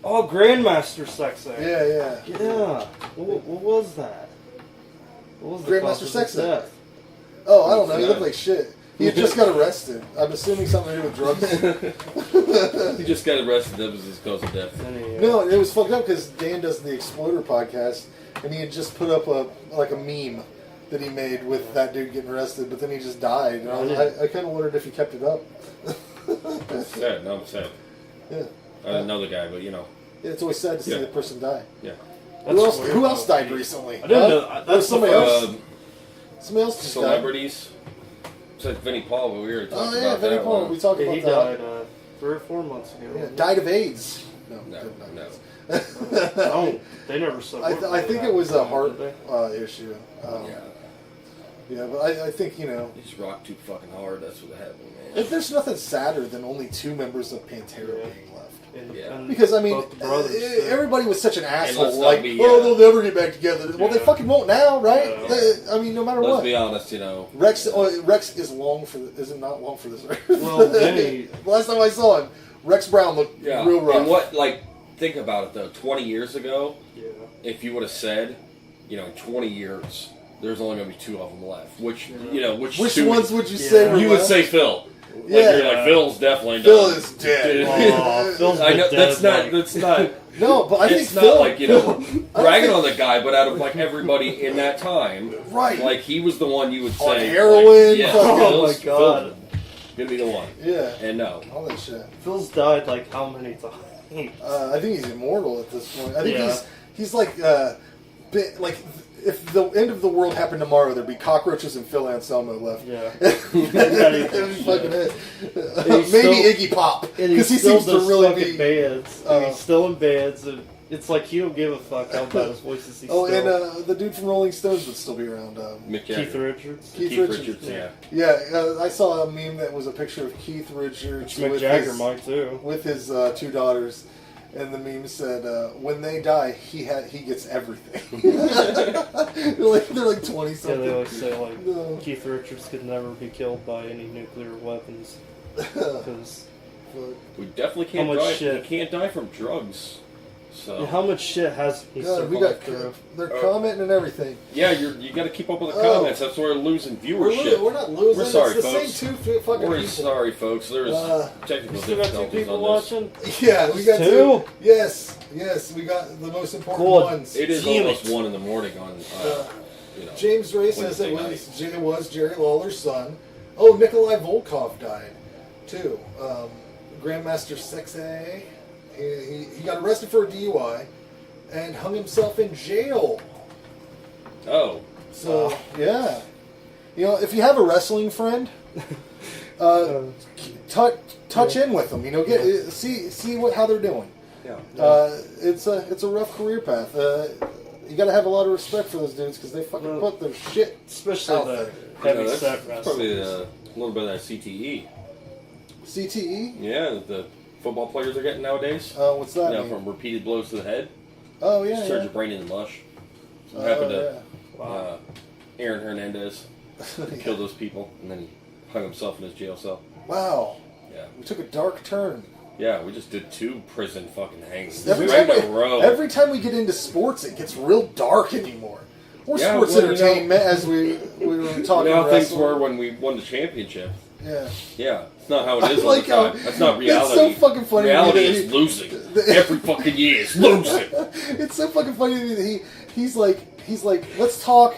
oh, Grandmaster Sexay. Yeah. Yeah. What was that? What was the Grandmaster cause of his Sexay. death? Oh, I don't know. He looked like shit. He had just got arrested. I'm assuming something to do with drugs. he just got arrested. That was his cause of death. No, it was fucked up because Dan does the Exploder podcast, and he had just put up a meme that he made with that dude getting arrested, but then he just died. And I kind of wondered if he kept it up. That's sad. No, I'm sad. Yeah. I didn't know the guy, but you know. Yeah, it's always sad to see Yeah. the person die. Yeah. Who else died recently? I didn't know. That's somebody else. Somebody else just Celebrities. It's like Vinnie Paul, but we already talked died. Oh yeah, about Vinnie that Paul. one. We talked Yeah, about he that. died 3 or 4 months ago. Yeah, died of AIDS. No, No, didn't die of no. AIDS. Oh, they never said. I think it was a heart issue. Yeah, but I think, He just rocked too fucking hard. That's what happened, man. if there's nothing sadder than only 2 members of Pantera being left. And Because, I mean, both the brothers, everybody was such an asshole. let's not Like, be, they'll never get back together. Well, they Yeah. fucking won't now, right? Yeah. I mean, no matter Let's what. be honest, Rex is long for is not long for this earth. Well, Vinny- Last time I saw him, Rex Brown looked real rough. And what, think about it though. 20 years ago, if you would have said, in 20 years, there's only going to be 2 of them left. Which ones would you say were You would left? say Phil. Yeah. You're like, Phil's definitely Phil done. is dead. Aw, Phil's I know, been that's dead, not. No, but I think It's Phil, not like, bragging on the guy, but out of everybody in that time, right? he was the one you would On say. heroin. Yeah, Oh my Phil's- God. Phil, give me the one. Yeah. And no. All that shit. Phil's died how many times? I think he's immortal at this point. I think Yeah. he's like if the end of the world happened tomorrow, there'd be cockroaches and Phil Anselmo left. Yeah. That'd be fucking it. Maybe still- Iggy Pop, And because he still seems to does really fucking be. bands. And he's still in bands, and it's like he don't give a fuck how bad his voice is. He's Oh, still and the dude from Rolling Stones would still be around. Mick Keith Jagger. Richards. Keith Richards, Richards. yeah. Yeah, I saw a meme that was a picture of Keith Richards Mick with Jagger his, might too. with his 2 daughters, and the meme said, "When they die, he gets everything." they're like 20 Yeah, something. they always say No. Keith Richards could never be killed by any nuclear weapons because We definitely can't How much die. shit? You can't die from drugs. So how much shit has he God, we survived got through? they're commenting and everything. yeah, you got to keep up with the Oh. comments. That's why we're losing We're, viewership. we're not losing. We're sorry, it's the folks. same 2 fucking We're people. sorry, folks. There's technical You still got 2 difficulties people on this. watching? Yeah, we got 2? 2. Yes, we got the most important God. ones. It is Damn almost it. 1 in the morning on. James Ray says it Wednesday was Jerry Lawler's son. Oh, Nikolai Volkov died, too. Grandmaster Sexay. He got arrested for a DUI and hung himself in jail. Oh. So, yeah. If you have a wrestling friend, touch in with them. See how they're doing. Yeah. It's a rough career path. You got to have a lot of respect for those dudes because they fucking put their shit Especially out the there. heavy that's set wrestling. probably a little bit of that CTE. CTE? Yeah, that the football players are getting nowadays. What's that mean? From repeated blows to the head. Oh, yeah. Just turns your brain into mush. What happened to Aaron Hernandez? He killed those people, and then he hung himself in his jail cell. Wow. Yeah. We took a dark turn. Yeah, we just did 2 prison fucking hangings. Every right time, in a row. every time we get into sports, it gets real dark anymore. Or Yeah, sports well, entertainment, as we were talking how about. things were when we won the championship. Yeah. Yeah, it's not how it is I like all the how- time. That's not reality. That's so fucking funny to me Reality that is losing. Every fucking year is losing. It's so fucking funny to me that he's like, let's talk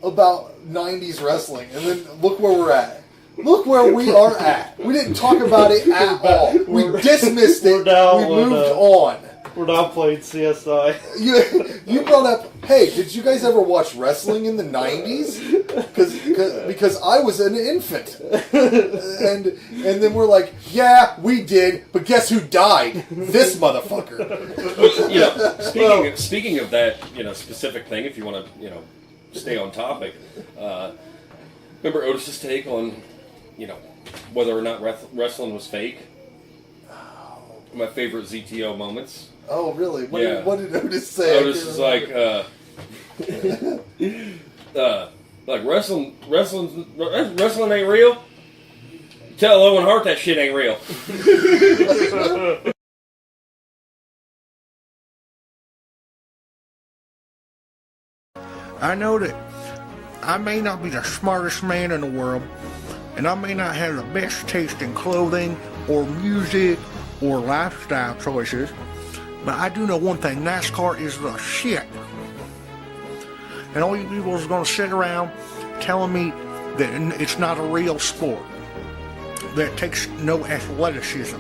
about 90s wrestling, and then look where we're at. Look where we are at. We didn't talk about it at all. We dismissed it. now We on, moved on. We're now playing CSI. You brought up, hey, did you guys ever watch wrestling in the 90s? Because I was an infant. And then we're like, yeah, we did, but guess who died? This motherfucker. Speaking of that, specific thing, if you want to, stay on topic, remember Otis's take on, whether or not wrestling was fake? My favorite ZTO moments. Oh, really? Yeah. What did Otis say? Otis is like, wrestling ain't real. Tell Owen Hart that shit ain't real. I know that I may not be the smartest man in the world, and I may not have the best taste in clothing or music or lifestyle choices, but I do know one thing: NASCAR is the shit. And all you people is going to sit around telling me that it's not a real sport, that it takes no athleticism.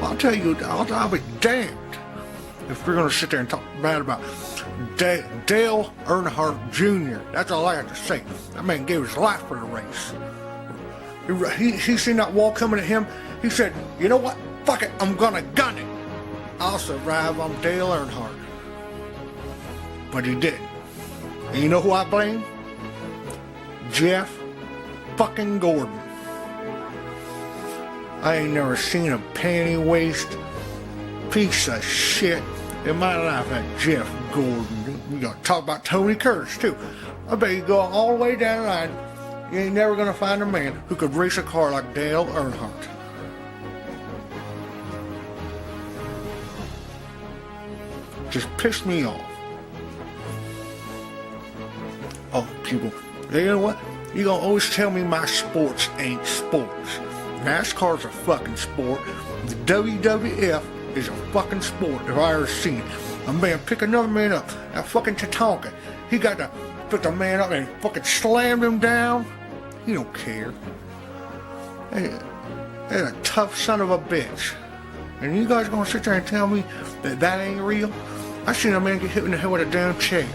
Well, I'll tell you, I'll be damned if we're going to sit there and talk bad about Dale Earnhardt Jr. That's all I have to say. That man gave his life for the race. He seen that wall coming at him. He said, you know what? Fuck it, I'm going to gun it. I'll survive on Dale Earnhardt. But he didn't. And you know who I blame? Jeff fucking Gordon. I ain't never seen a panty waist piece of shit in my life like Jeff Gordon. We gotta talk about Tony Curtis too. I bet you go all the way down the line, you ain't never gonna find a man who could race a car like Dale Earnhardt. Just pissed me off. Oh, people, you know what? You gonna always tell me my sports ain't sports. NASCAR's a fucking sport. The WWF is a fucking sport if I ever seen it. A man pick another man up. That fucking Tatanka. He got to pick the man up and fucking slammed him down. He don't care. That's a tough son of a bitch. And you guys gonna sit there and tell me that that ain't real? I seen a man get hit in the head with a damn chair.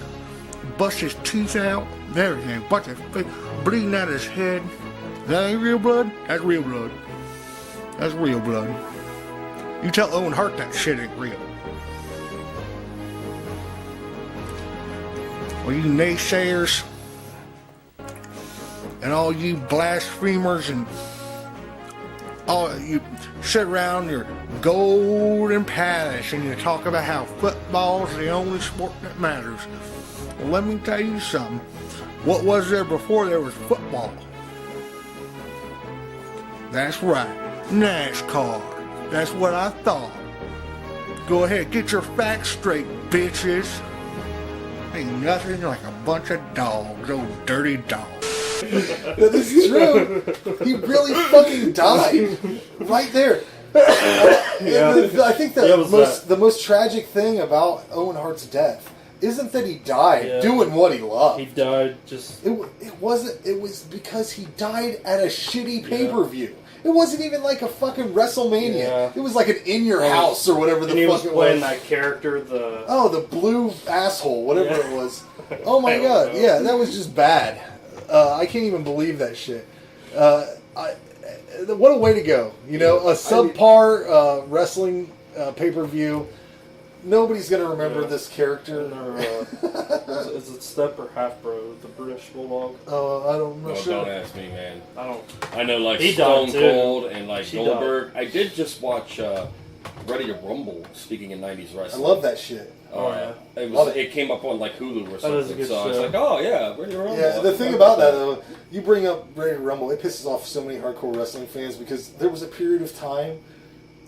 Bust his teeth out, everything. Bust his face, bleeding out his head. That ain't real blood? That's real blood. That's real blood. You tell Owen Hart that shit ain't real. Well, you naysayers and all you blasphemers and all you sit around your golden palace and you talk about how football's the only sport that matters. Well, let me tell you something. What was there before there was football? That's right, NASCAR. That's what I thought. Go ahead, get your facts straight, bitches. Ain't nothing like a bunch of dogs, old dirty dogs. That is true. He really fucking died right there. I think the most tragic thing about Owen Hart's death isn't that he died doing what he loved. He died just... It was because he died at a shitty pay-per-view. It wasn't even like a fucking WrestleMania. Yeah. It was like an In Your House or whatever the fuck it was. And he was playing that character, the blue asshole, whatever it was. Oh my god, yeah, that was just bad. I can't even believe that shit. What a way to go. You know, a subpar wrestling pay-per-view. Nobody's going to remember this character. Is it Step or Half Bro, the British Bulldog? I don't know. Don't ask me, man. I know, like, he Stone Cold and, like, Goldberg. I did just watch Ready to Rumble, speaking in 90s wrestling. I love that shit. Oh, yeah. It came up on, like, Hulu or something. So I was like, oh, yeah, Ready to Rumble. Yeah, the thing about that, though, you bring up Ready to Rumble, it pisses off so many hardcore wrestling fans because there was a period of time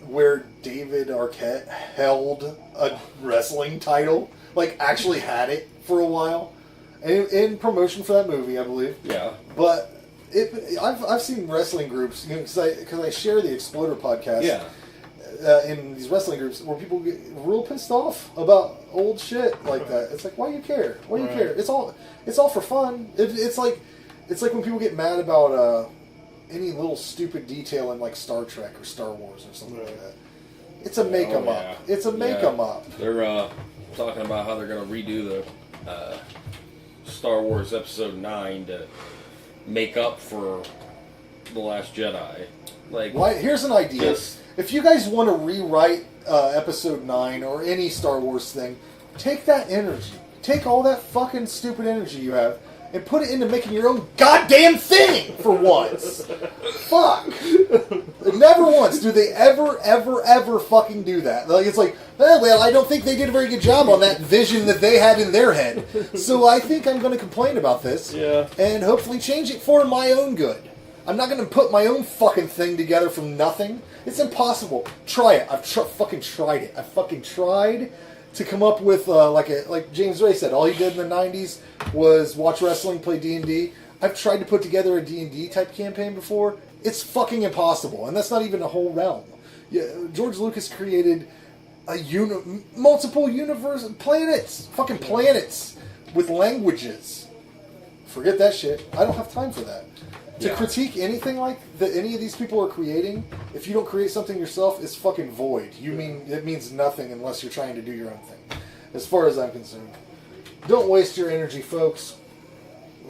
where David Arquette held a wrestling title, like actually had it for a while, in promotion for that movie, I believe. Yeah. But I've seen wrestling groups, you know, because I share the Exploder podcast. Yeah. In these wrestling groups where people get real pissed off about old shit like that. It's like, why do you care? Why do you care? It's all for fun. It's like when people get mad about any little stupid detail in like Star Trek or Star Wars or something like that. It's a make 'em up. It's a make 'em up. They're talking about how they're going to redo the Star Wars Episode 9 to make up for The Last Jedi. Like, here's an idea. If you guys want to rewrite Episode 9 or any Star Wars thing, take that energy. Take all that fucking stupid energy you have and put it into making your own goddamn thing for once. Fuck. Never once do they ever fucking do that. Like, it's like, well, I don't think they did a very good job on that vision that they had in their head. So I think I'm going to complain about this and hopefully change it for my own good. I'm not going to put my own fucking thing together from nothing. It's impossible. Try it. I've fucking tried it. I fucking tried to come up with, like James Ray said, all he did in the 90s was watch wrestling, play D&D. I've tried to put together a D&D type campaign before. It's fucking impossible, and that's not even a whole realm. Yeah, George Lucas created multiple universe planets, fucking planets with languages. Forget that shit. I don't have time for that. To critique anything like that any of these people are creating, if you don't create something yourself, it's fucking void. It means nothing unless you're trying to do your own thing. As far as I'm concerned. Don't waste your energy, folks.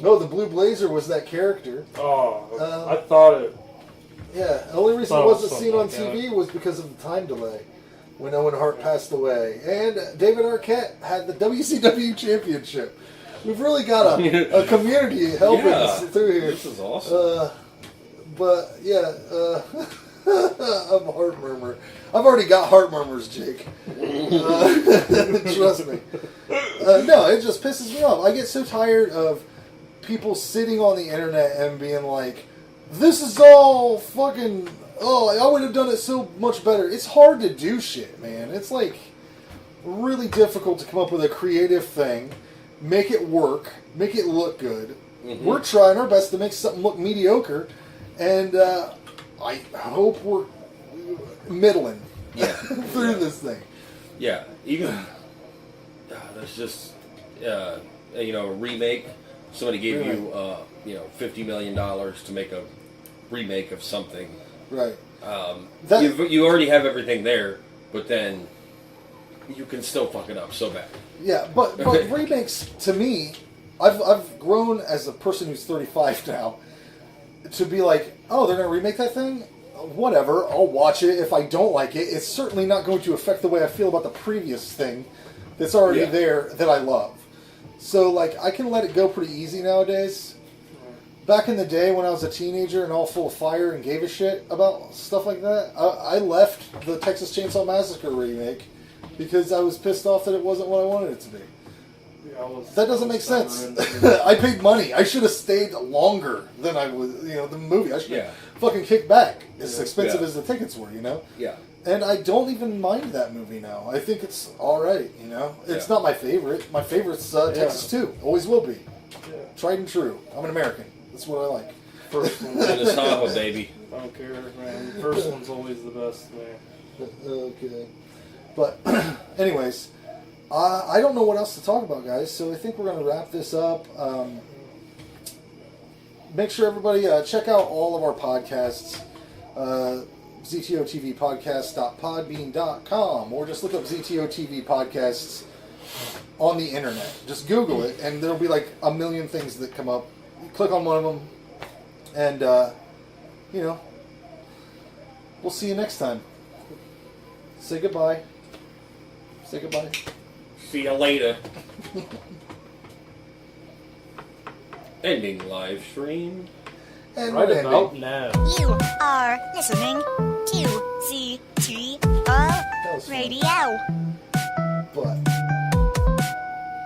No, the Blue Blazer was that character. Oh, I thought it... Yeah, the only reason it wasn't seen on TV was because of the time delay. when Owen Hart passed away. And David Arquette had the WCW championship. We've really got a community helping us through here. This is awesome. But yeah, I'm a heart murmur. I've already got heart murmurs, Jake. Trust me. No, it just pisses me off. I get so tired of people sitting on the internet and being like, "This is all fucking. Oh, I would have done it so much better." It's hard to do shit, man. It's like really difficult to come up with a creative thing, make it work, make it look good. Mm-hmm. We're trying our best to make something look mediocre, and I hope we're middling through this thing. Yeah, even there's just a remake. Somebody gave you $50 million to make a remake of something. Right. You already have everything there, but then you can still fuck it up so bad. Yeah, but remakes, to me, I've grown as a person who's 35 now to be like, oh, they're going to remake that thing? Whatever, I'll watch it. If I don't like it, it's certainly not going to affect the way I feel about the previous thing that's already there that I love. So, like, I can let it go pretty easy nowadays. Back in the day when I was a teenager and all full of fire and gave a shit about stuff like that, I left the Texas Chainsaw Massacre remake because I was pissed off that it wasn't what I wanted it to be. That doesn't make sense. I paid money. I should have stayed longer than I was, the movie. I should have fucking kicked back as expensive as the tickets were, Yeah. And I don't even mind that movie now. I think it's alright, It's not my favorite. My favorite's Texas 2. Always will be. Yeah. Tried and true. I'm an American. That's what I like. First one. Minnesota, baby. I don't care, man. First one's always the best, man. Okay. But, anyways, I don't know what else to talk about, guys, so I think we're going to wrap this up. Make sure everybody check out all of our podcasts. ZTO TV podcast.podbean.com, or just look up ZTO TV podcasts on the internet. Just Google it, and there'll be like a million things that come up. You click on one of them, and we'll see you next time. Say goodbye. Say goodbye. See you later. Ending live stream. And right we're about ending. now. You are listening to ZTO-Radio. But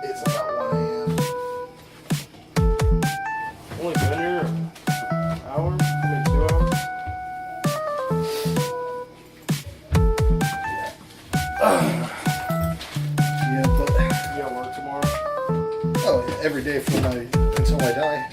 it's about 1 a.m. Only been here an hour? Maybe 2 hours? Yeah, but You gotta work tomorrow? every day until I die.